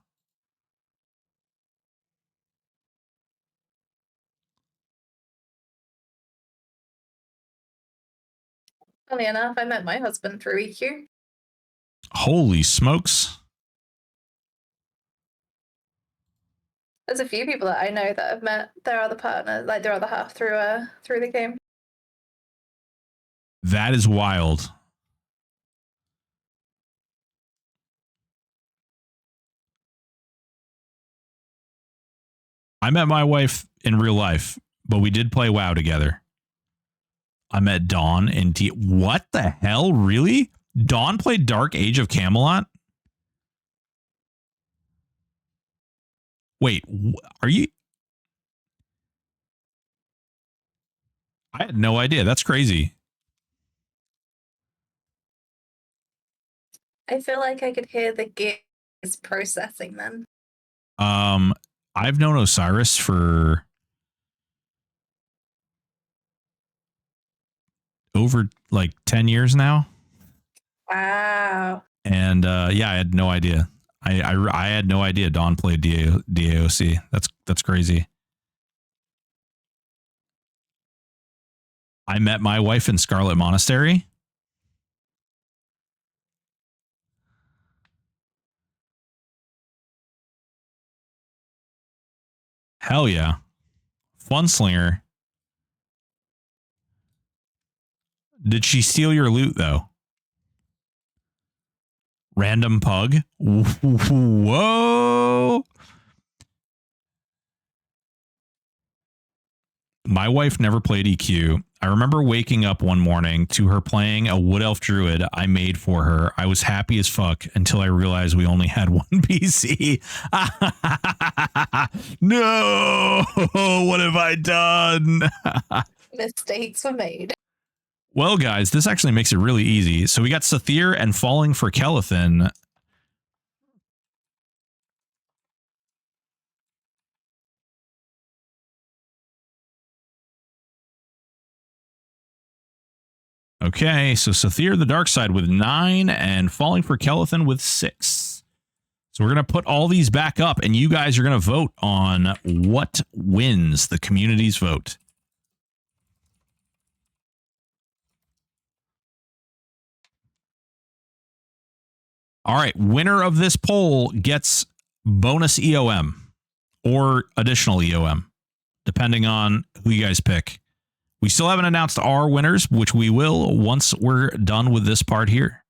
Funny enough, I met my husband through EQ. Holy smokes. There's a few people that I know that have met their other partner, like their other half, through the game. That is wild. I met my wife in real life, but we did play WoW together. I met Dawn and what the hell? Really? Dawn played Dark Age of Camelot? Wait, are you? I had no idea. That's crazy. I feel like I could hear the gears processing then. I've known Osiris for over like 10 years now. Wow. And yeah, I had no idea. I had no idea Dawn played DAOC. That's crazy. I met my wife in Scarlet Monastery. Hell yeah. Funslinger. Did she steal your loot though? Random pug? Whoa. My wife never played EQ. I remember waking up one morning to her playing a Wood Elf Druid I made for her. I was happy as fuck until I realized we only had one PC. No, what have I done? Mistakes were made. Well, guys, this actually makes it really easy. So we got Sathir and Falling for Kelethin. Okay, so Sathir the Dark Side with 9 and Falling for Kelethin with 6. So we're going to put all these back up and you guys are going to vote on what wins the community's vote. All right, winner of this poll gets bonus EOM or additional EOM, depending on who you guys pick. We still haven't announced our winners, which we will once we're done with this part here.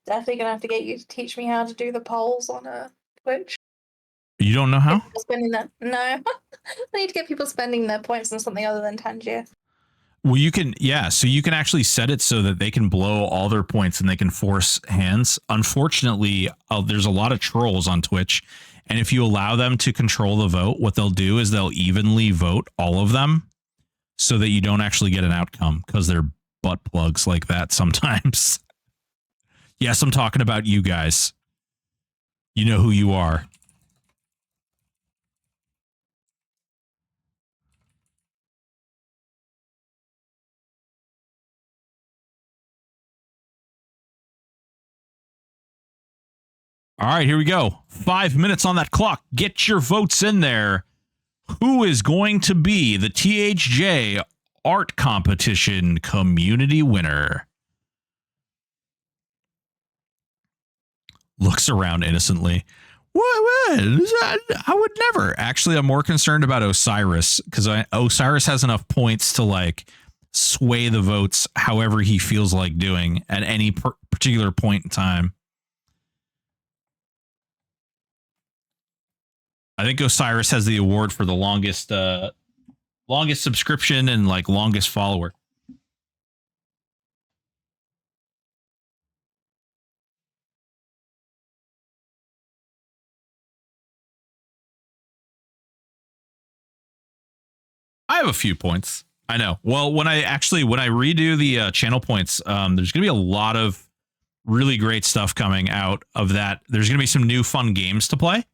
Definitely gonna have to get you to teach me how to do the polls on Twitch. You don't know how? People spending that? No, I need to get people spending their points on something other than Tangier. Well, you can, yeah. So you can actually set it so that they can blow all their points and they can force hands. Unfortunately, there's a lot of trolls on Twitch. And if you allow them to control the vote, what they'll do is they'll evenly vote all of them so that you don't actually get an outcome because they're butt plugs like that sometimes. Yes, I'm talking about you guys. You know who you are. All right, here we go. 5 minutes on that clock. Get your votes in there. Who is going to be the THJ art competition community winner? Looks around innocently. What? I would never. Actually, I'm more concerned about Osiris because Osiris has enough points to like sway the votes however he feels like doing at any particular point in time. I think Osiris has the award for the longest subscription and like longest follower. I have a few points. I know. Well, when I redo the channel points, there's going to be a lot of really great stuff coming out of that. There's going to be some new fun games to play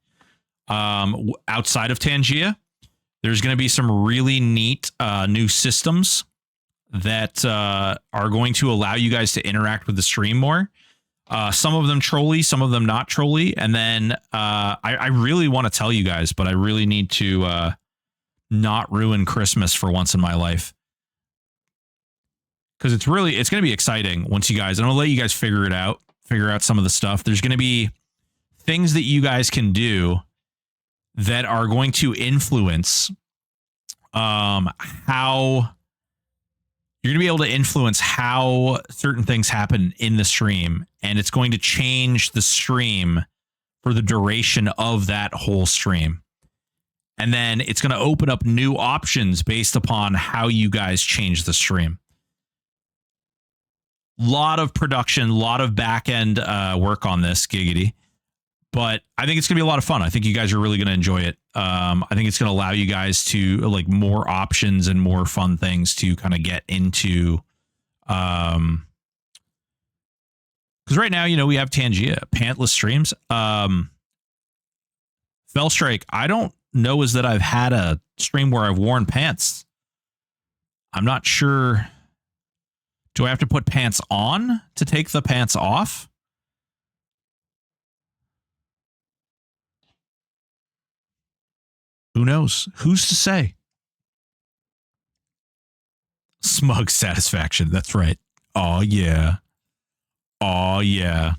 outside of Tangia. There's going to be some really neat new systems that are going to allow you guys to interact with the stream more. Some of them trolly, some of them not trolly. And then I really want to tell you guys, but I really need to not ruin Christmas for once in my life. Because it's going to be exciting once you guys, and I'm going to let you guys figure out some of the stuff. There's going to be things that you guys can do that are going to influence how you're going to be able to influence how certain things happen in the stream. And it's going to change the stream for the duration of that whole stream. And then it's going to open up new options based upon how you guys change the stream. Lot of production, lot of back end work on this, giggity. But I think it's going to be a lot of fun. I think you guys are really going to enjoy it. I think it's going to allow you guys to like more options and more fun things to kind of get into. Because right now, we have Tangia, pantless streams. Fellstrike, I don't know is that I've had a stream where I've worn pants. I'm not sure. Do I have to put pants on to take the pants off? Who knows? Who's to say? Smug satisfaction. That's right. Oh, yeah. Oh, yeah.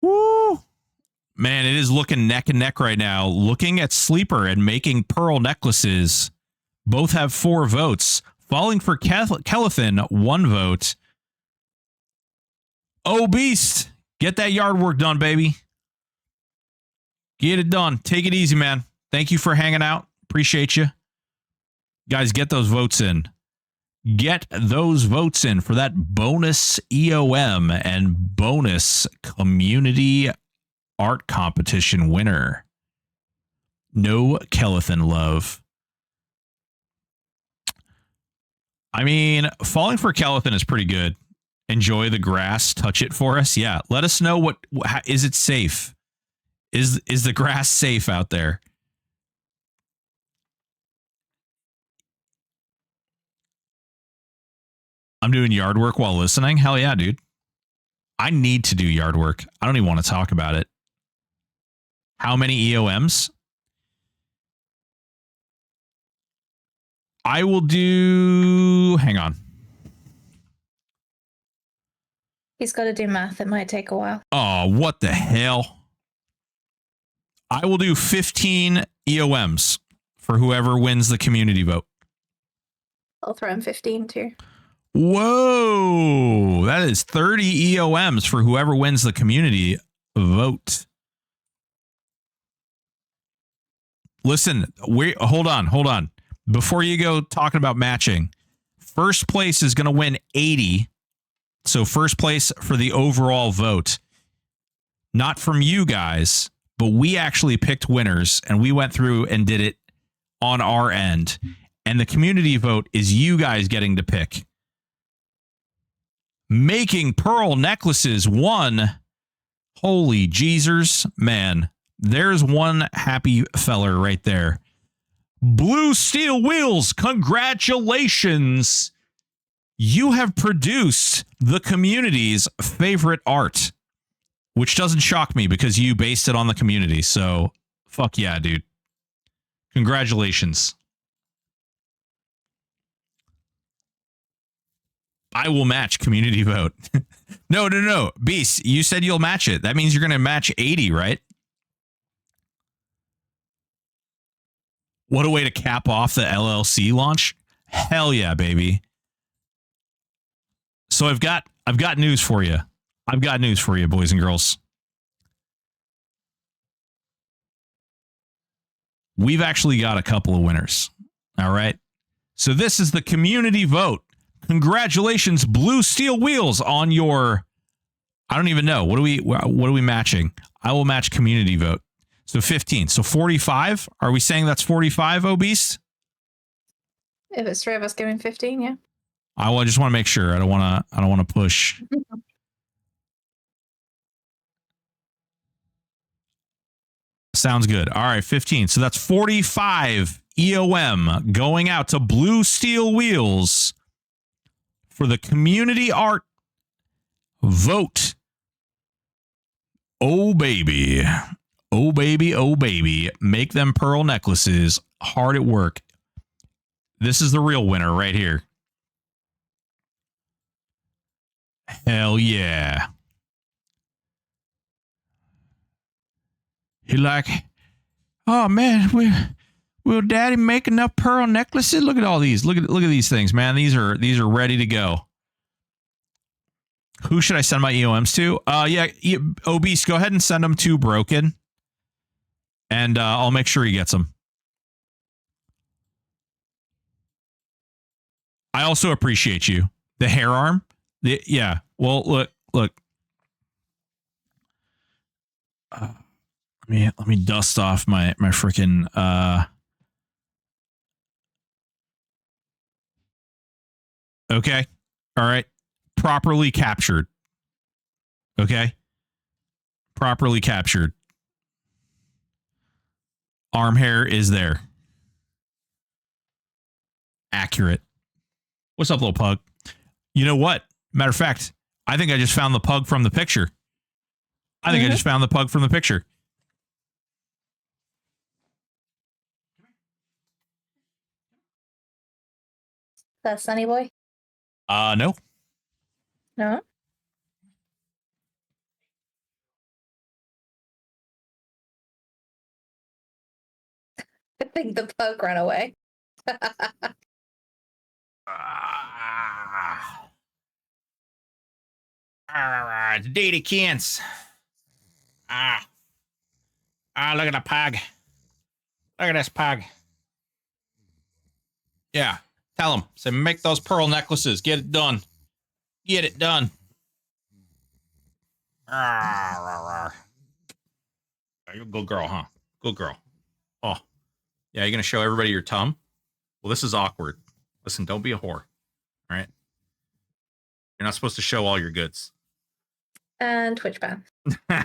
Woo! Man, it is looking neck and neck right now. Looking at Sleeper and making pearl necklaces. Both have 4 votes. Falling for Kelethin, 1 vote. Oh, Beast, get that yard work done, baby. Get it done. Take it easy, man. Thank you for hanging out. Appreciate you. Guys, get those votes in. Get those votes in for that bonus EOM and bonus community art competition winner. No Kelethin love. I mean, falling for Kelethin is pretty good. Enjoy the grass. Touch it for us. Yeah. Let us know is it safe? Is the grass safe out there? I'm doing yard work while listening. Hell yeah, dude. I need to do yard work. I don't even want to talk about it. How many EOMs? I will do... Hang on. He's got to do math. It might take a while. Oh, what the hell? I will do 15 EOMs for whoever wins the community vote. I'll throw in 15 too. Whoa, that is 30 EOMs for whoever wins the community vote. Listen, hold on. Before you go talking about matching, first place is going to win 80. So first place for the overall vote. Not from you guys, but we actually picked winners and we went through and did it on our end. And the community vote is you guys getting to pick. Making pearl necklaces won. Holy Jeezers, man. There's one happy feller right there. Blue Steel Wheels, congratulations. You have produced the community's favorite art, which doesn't shock me because you based it on the community. So fuck yeah, dude. Congratulations. I will match community vote. No. Beast, you said you'll match it. That means you're going to match 80, right? What a way to cap off the LLC launch. Hell yeah, baby. So I've got news for you. I've got news for you, boys and girls. We've actually got a couple of winners. All right. So this is the community vote. Congratulations, Blue Steel Wheels, on your, I don't even know. What are we matching? I will match community vote. So 15. So 45. Are we saying that's 45, Obese? If it's 3 of us giving 15, yeah. I just want to make sure. I don't want to push. Sounds good. All right, 15. So that's 45 EOM going out to Blue Steel Wheels for the community art vote. Oh, baby. Oh, baby. Oh, baby. Make them pearl necklaces. Hard at work. This is the real winner right here. Hell yeah. He like, oh man, will Daddy make enough pearl necklaces? Look at all these. Look at these things, man. These are ready to go. Who should I send my EOMs to? Yeah, Obese, go ahead and send them to Broken, and I'll make sure he gets them. I also appreciate you. The hair arm. Yeah. Well, look. Let me dust off my freaking Okay. All right. Properly captured. Okay. Properly captured. Arm hair is there. Accurate. What's up, little pug? You know what? Matter of fact, I think I just found the pug from the picture. I just found the pug from the picture. That Sunny Boy? No. No? I think the pug ran away. The Data Cans. Look at the pug. Look at this pug. Yeah. Tell him. Say, make those pearl necklaces. Get it done. Get it done. You're a good girl, huh? Good girl. Oh. Yeah, you're going to show everybody your tum? Well, this is awkward. Listen, don't be a whore. All right? You're not supposed to show all your goods. And Twitch ban. Yeah.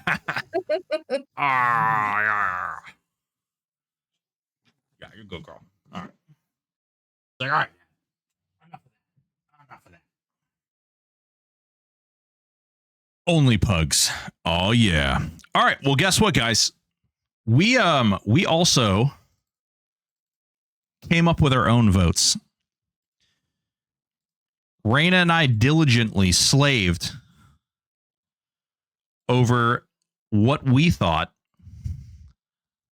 Yeah, you're a good girl. All right. Like, all right. Enough of that. Only pugs. Oh yeah. All right. Well, guess what, guys? We also came up with our own votes. Raina and I diligently slaved over what we thought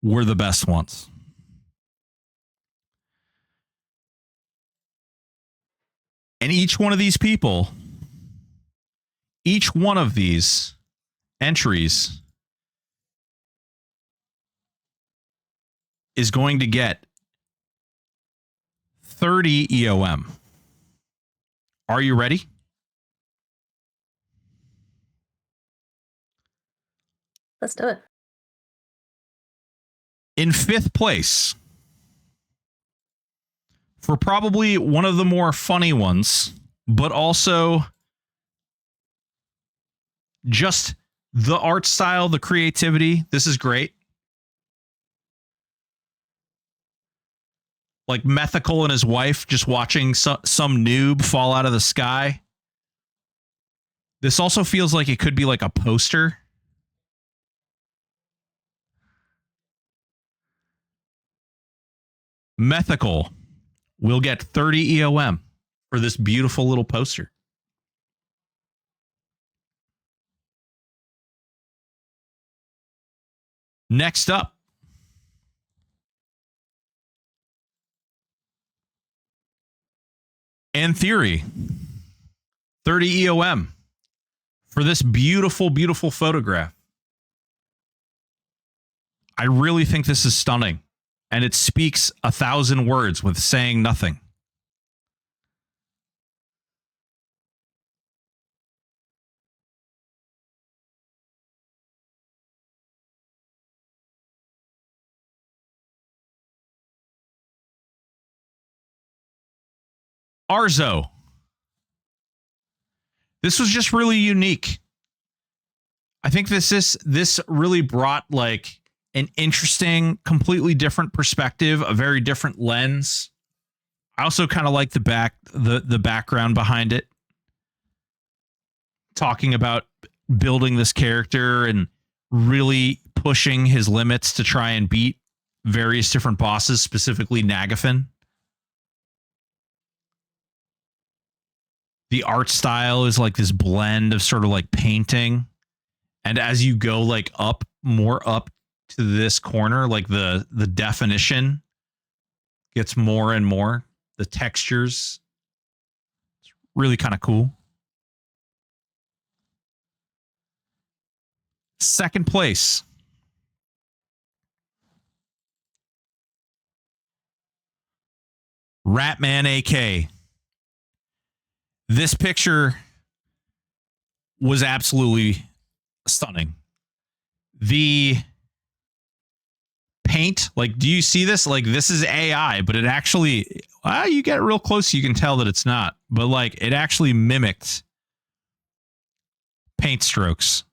were the best ones. And each one of these people, each one of these entries is going to get 30 EOM. Are you ready? Let's do it. In fifth place, for probably one of the more funny ones, but also just the art style, the creativity. This is great. Like Methical and his wife just watching some noob fall out of the sky. This also feels like it could be like a poster. Methical will get 30 EOM for this beautiful little poster. Next up, and Theory, 30 EOM for this beautiful, beautiful photograph. I really think this is stunning, and it speaks 1,000 words with saying nothing. Arzo. This was just really unique. I think this really brought like an interesting, completely different perspective, a very different lens. I also kind of like the background behind it. Talking about building this character and really pushing his limits to try and beat various different bosses, specifically Nagafin. The art style is like this blend of sort of like painting. And as you go like more up to this corner, like the definition gets more and more. The textures, it's really kind of cool. Second place. Ratman AK. This picture was absolutely stunning. The paint, like, do you see this? Like, this is AI, but it actually, you get real close, you can tell that it's not. But like, it actually mimicked paint strokes.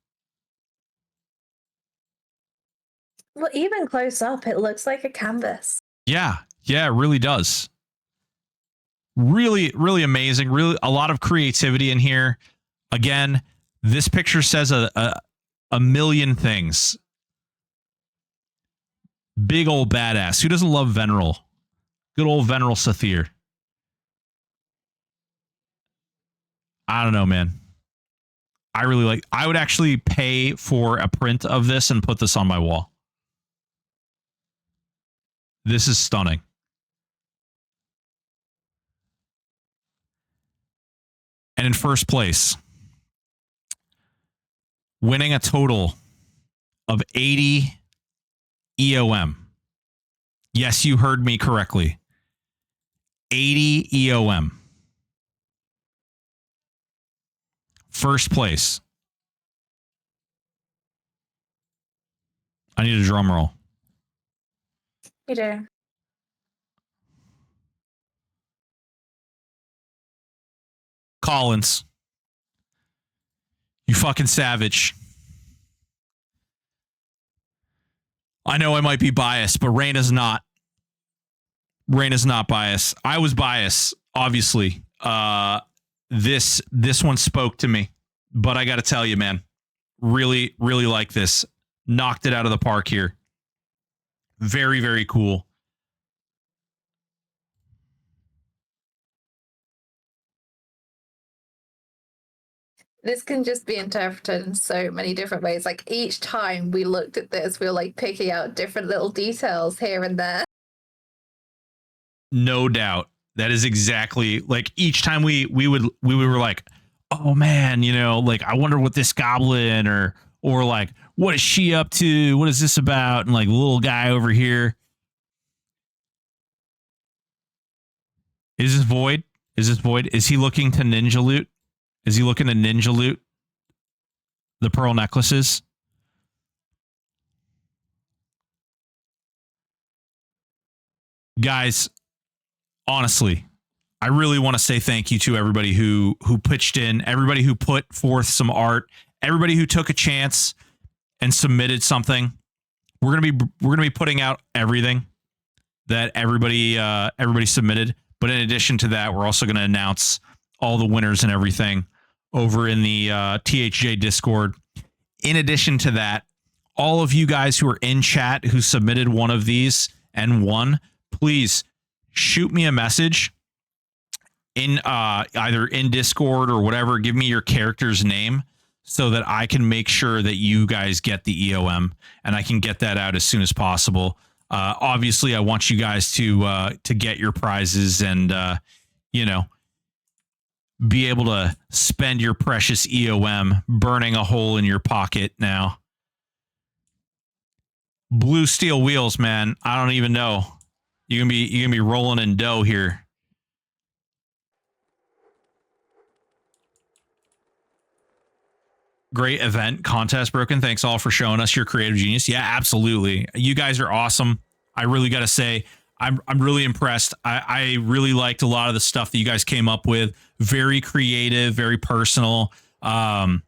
Well, even close up, it looks like a canvas. Yeah, it really does. Really, really amazing. Really, a lot of creativity in here. Again, this picture says a million things. Big old badass. Who doesn't love Veneral? Good old Veneral Sathir. I don't know, man. I would actually pay for a print of this and put this on my wall. This is stunning. And in first place, winning a total of 80 EOM. Yes, you heard me correctly. 80 EOM. First place. I need a drum roll. You do. Collins. You fucking savage. I know I might be biased, but Rain is not. Rain is not biased. I was biased, obviously. This one spoke to me, but I got to tell you, man, really, really like this. Knocked it out of the park here. Very, very cool. This can just be interpreted in so many different ways. Like each time we looked at this, we were like picking out different little details here and there. No doubt. That is exactly like each time we were like, oh man, you know, like I wonder what this goblin or like what is she up to? What is this about? And like the little guy over here. Is this Void? Is he looking to ninja loot? Is he looking to ninja loot the pearl necklaces? Guys, honestly, I really want to say thank you to everybody who pitched in, everybody who put forth some art, everybody who took a chance and submitted something. We're gonna be putting out everything that everybody submitted. But in addition to that, we're also going to announce all the winners and everything over in the THJ Discord. In addition to that, all of you guys who are in chat who submitted one of these and won, please shoot me a message in either in Discord or whatever. Give me your character's name so that I can make sure that you guys get the EOM and I can get that out as soon as possible. Obviously, I want you guys to get your prizes and you know, be able to spend your precious EOM, burning a hole in your pocket now. Blue steel wheels, man. I don't even know. You're gonna be rolling in dough here. Great event, contest broken. Thanks all for showing us your creative genius. Yeah, absolutely. You guys are awesome. I really got to say, I'm really impressed. I really liked a lot of the stuff that you guys came up with. Very creative, very personal. And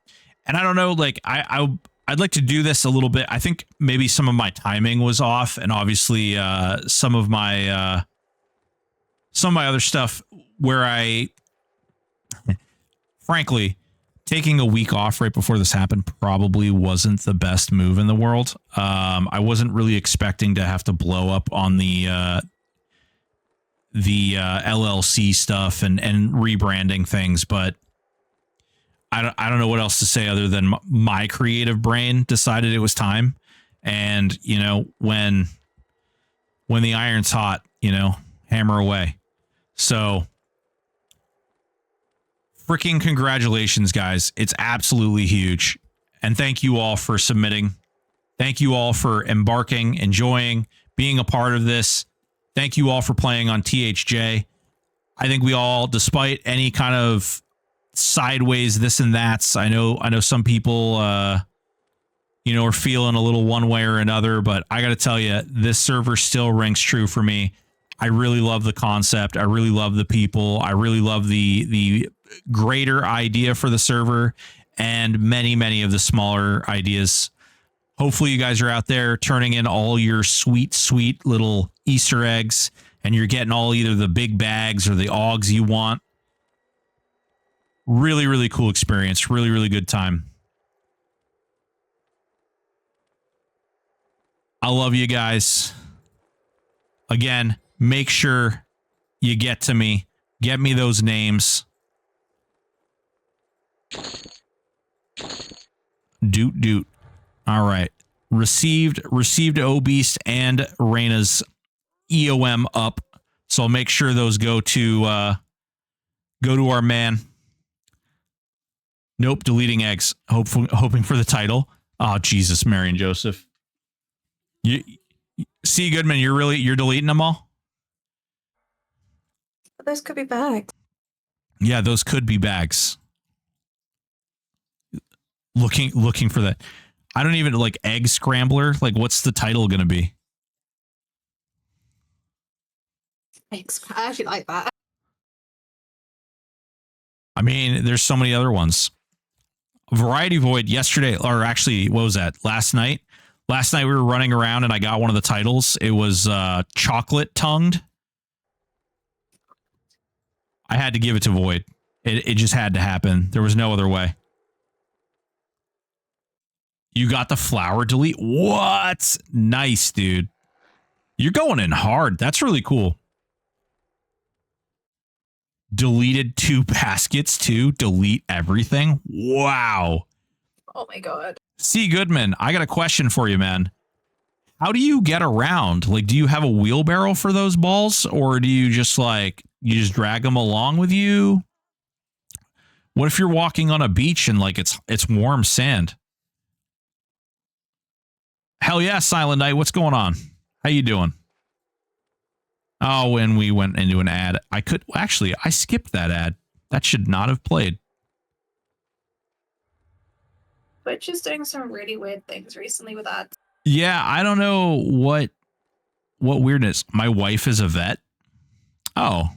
I don't know, like I'd like to do this a little bit. I think maybe some of my timing was off, and obviously some of my other stuff where I, frankly, taking a week off right before this happened probably wasn't the best move in the world. I wasn't really expecting to have to blow up on the the LLC stuff and rebranding things, but I don't know what else to say other than my creative brain decided it was time. And, you know, when the iron's hot, you know, hammer away. So freaking congratulations, guys. It's absolutely huge. And thank you all for submitting. Thank you all for embarking, enjoying, being a part of this. Thank you all for playing on THJ. I think we all, despite any kind of sideways this and that's, I know some people you know, are feeling a little one way or another, but I got to tell you, this server still rings true for me. I really love the concept. I really love the people. I really love the greater idea for the server and many of the smaller ideas. Hopefully you guys are out there turning in all your sweet little Easter eggs and you're getting all either the big bags or the augs you want. Really cool experience. Really good time. I love you guys. Again, make sure you get to me. Get me those names. Doot. All right. Received Obeast and Reyna's EOM up. So I'll make sure those go to our man. Nope, deleting eggs. Hoping for the title. Oh, Jesus, Mary and Joseph. You see, Goodman, you're deleting them all? Those could be bags. Yeah, those could be bags. Looking for that. I don't even like egg scrambler. Like, what's the title going to be? I actually like that. I mean, there's so many other ones. Variety Void yesterday, or actually, what was that? Last night we were running around and I got one of the titles. It was chocolate tongued. I had to give it to Void. It just had to happen. There was no other way. You got the flower delete? What? Nice, dude. You're going in hard. That's really cool. Deleted 2 baskets too. Delete everything. Wow. Oh my God. C. Goodman, I got a question for you, man. How do you get around? Like, do you have a wheelbarrow for those balls, or do you just drag them along with you? What if you're walking on a beach and like it's warm sand? Hell yeah, Silent Night. What's going on? How you doing? Oh, and we went into an ad. I skipped that ad. That should not have played. Twitch is doing some really weird things recently with ads. Yeah, I don't know what weirdness. My wife is a vet. Oh,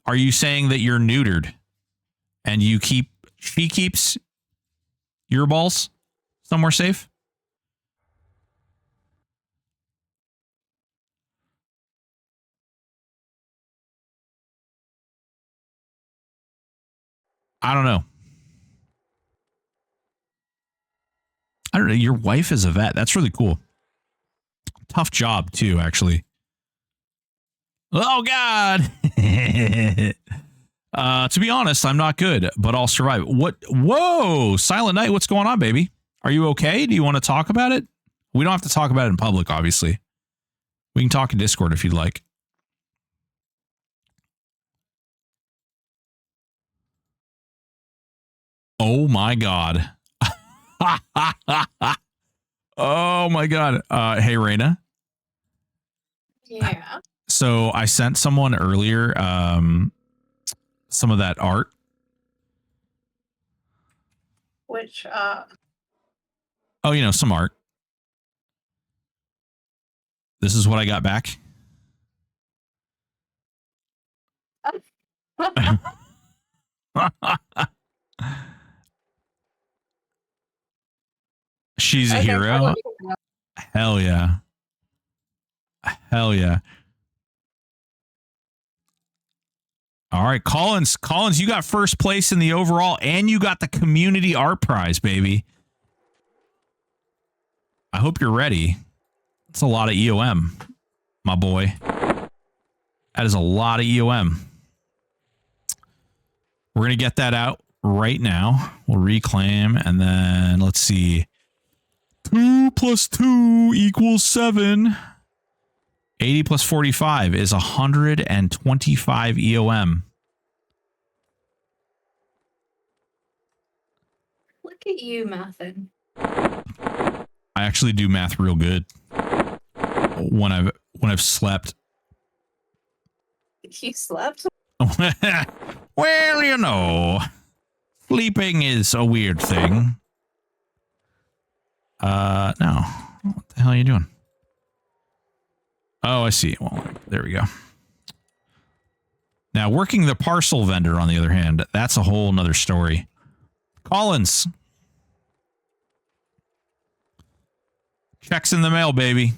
are you saying that you're neutered and she keeps your balls somewhere safe? I don't know. I don't know. Your wife is a vet. That's really cool. Tough job too, actually. Oh God. To be honest, I'm not good, but I'll survive. What? Whoa, Silent Night. What's going on, baby? Are you okay? Do you want to talk about it? We don't have to talk about it in public, obviously. We can talk in Discord if you'd like. Oh my God. Oh my God. Hey, Reyna. Yeah. So I sent someone earlier some of that art. Which Oh, you know, some art. This is what I got back. She's a hero. Hell yeah. Hell yeah. All right, Collins, you got first place in the overall and you got the community art prize, baby. I hope you're ready. It's a lot of EOM, my boy. That is a lot of EOM. We're going to get that out right now. We'll reclaim, and then let's see. 2 plus 2 equals 7. 80 plus 45 is 125 EOM. Look at you, mathing. I actually do math real good when I've slept. You slept? Well, you know, sleeping is a weird thing. No. What the hell are you doing? Oh, I see. Well, there we go. Now, working the parcel vendor, on the other hand, that's a whole nother story. Collins. Checks in the mail, baby.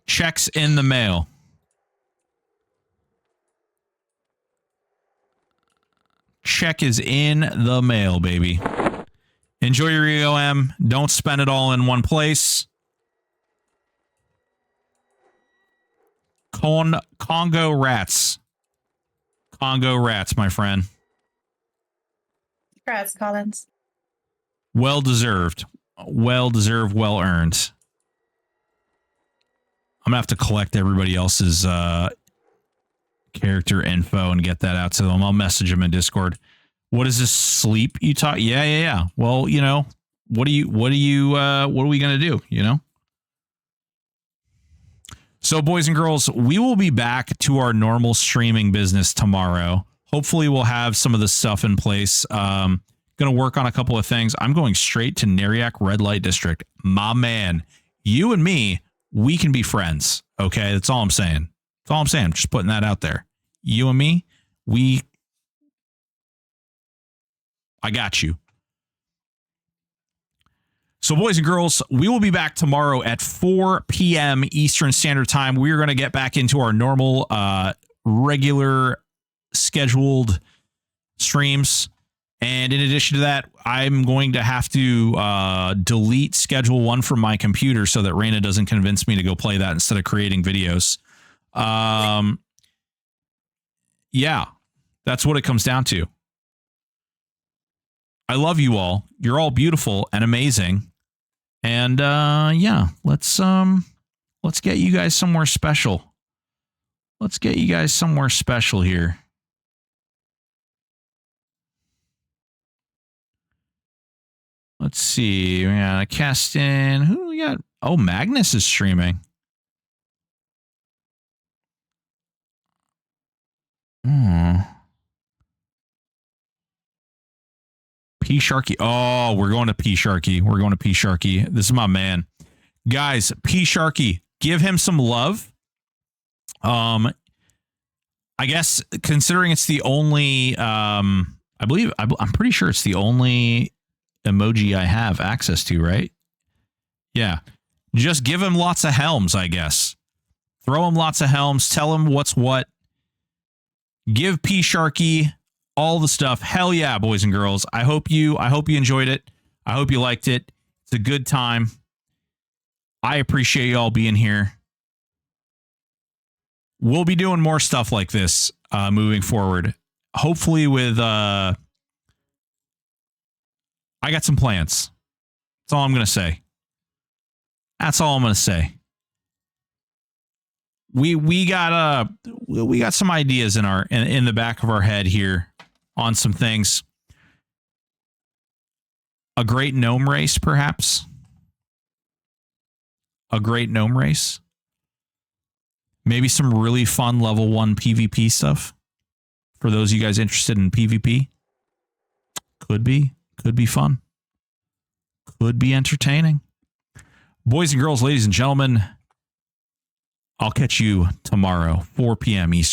Checks in the mail. Check is in the mail, baby. Enjoy your EOM. Don't spend it all in one place. Congo rats. Congo rats, my friend. Congrats, Collins. Well deserved. Well deserved, well earned. I'm going to have to collect everybody else's character info and get that out to them. I'll message them in Discord. What is this sleep you talk? Yeah. Well, you know, what are we going to do? You know? So, boys and girls, we will be back to our normal streaming business tomorrow. Hopefully, we'll have some of the stuff in place. Going to work on a couple of things. I'm going straight to Neriak Red Light District. My man, you and me, we can be friends. Okay, that's all I'm saying. That's all I'm saying. I'm just putting that out there. You and me, I got you. So, boys and girls, we will be back tomorrow at 4 p.m. Eastern Standard Time. We are going to get back into our normal, regular, scheduled streams. And in addition to that, I'm going to have to delete Schedule 1 from my computer so that Raina doesn't convince me to go play that instead of creating videos. Yeah, that's what it comes down to. I love you all. You're all beautiful and amazing. And yeah, let's get you guys somewhere special. Let's get you guys somewhere special here. Let's see. We got a cast in. Who we got? Oh, Magnus is streaming. P Sharky. Oh, we're going to P Sharky. We're going to P Sharky. This is my man. Guys, P Sharky, give him some love. I guess considering it's the only I'm pretty sure it's the only emoji I have access to, right? Yeah. Just give him lots of helms, I guess. Throw him lots of helms, tell him what's what. Give P Sharky all the stuff. Hell yeah, boys and girls. I hope you enjoyed it. I hope you liked it. It's a good time. I appreciate you all being here. We'll be doing more stuff like this moving forward. Hopefully with I got some plans. That's all I'm going to say. That's all I'm going to say. We got some ideas in the back of our head here on some things. A great gnome race, perhaps. A great gnome race. Maybe some really fun level 1 PvP stuff. For those of you guys interested in PvP. Could be fun. Could be entertaining. Boys and girls, ladies and gentlemen, I'll catch you tomorrow, 4 p.m. Eastern.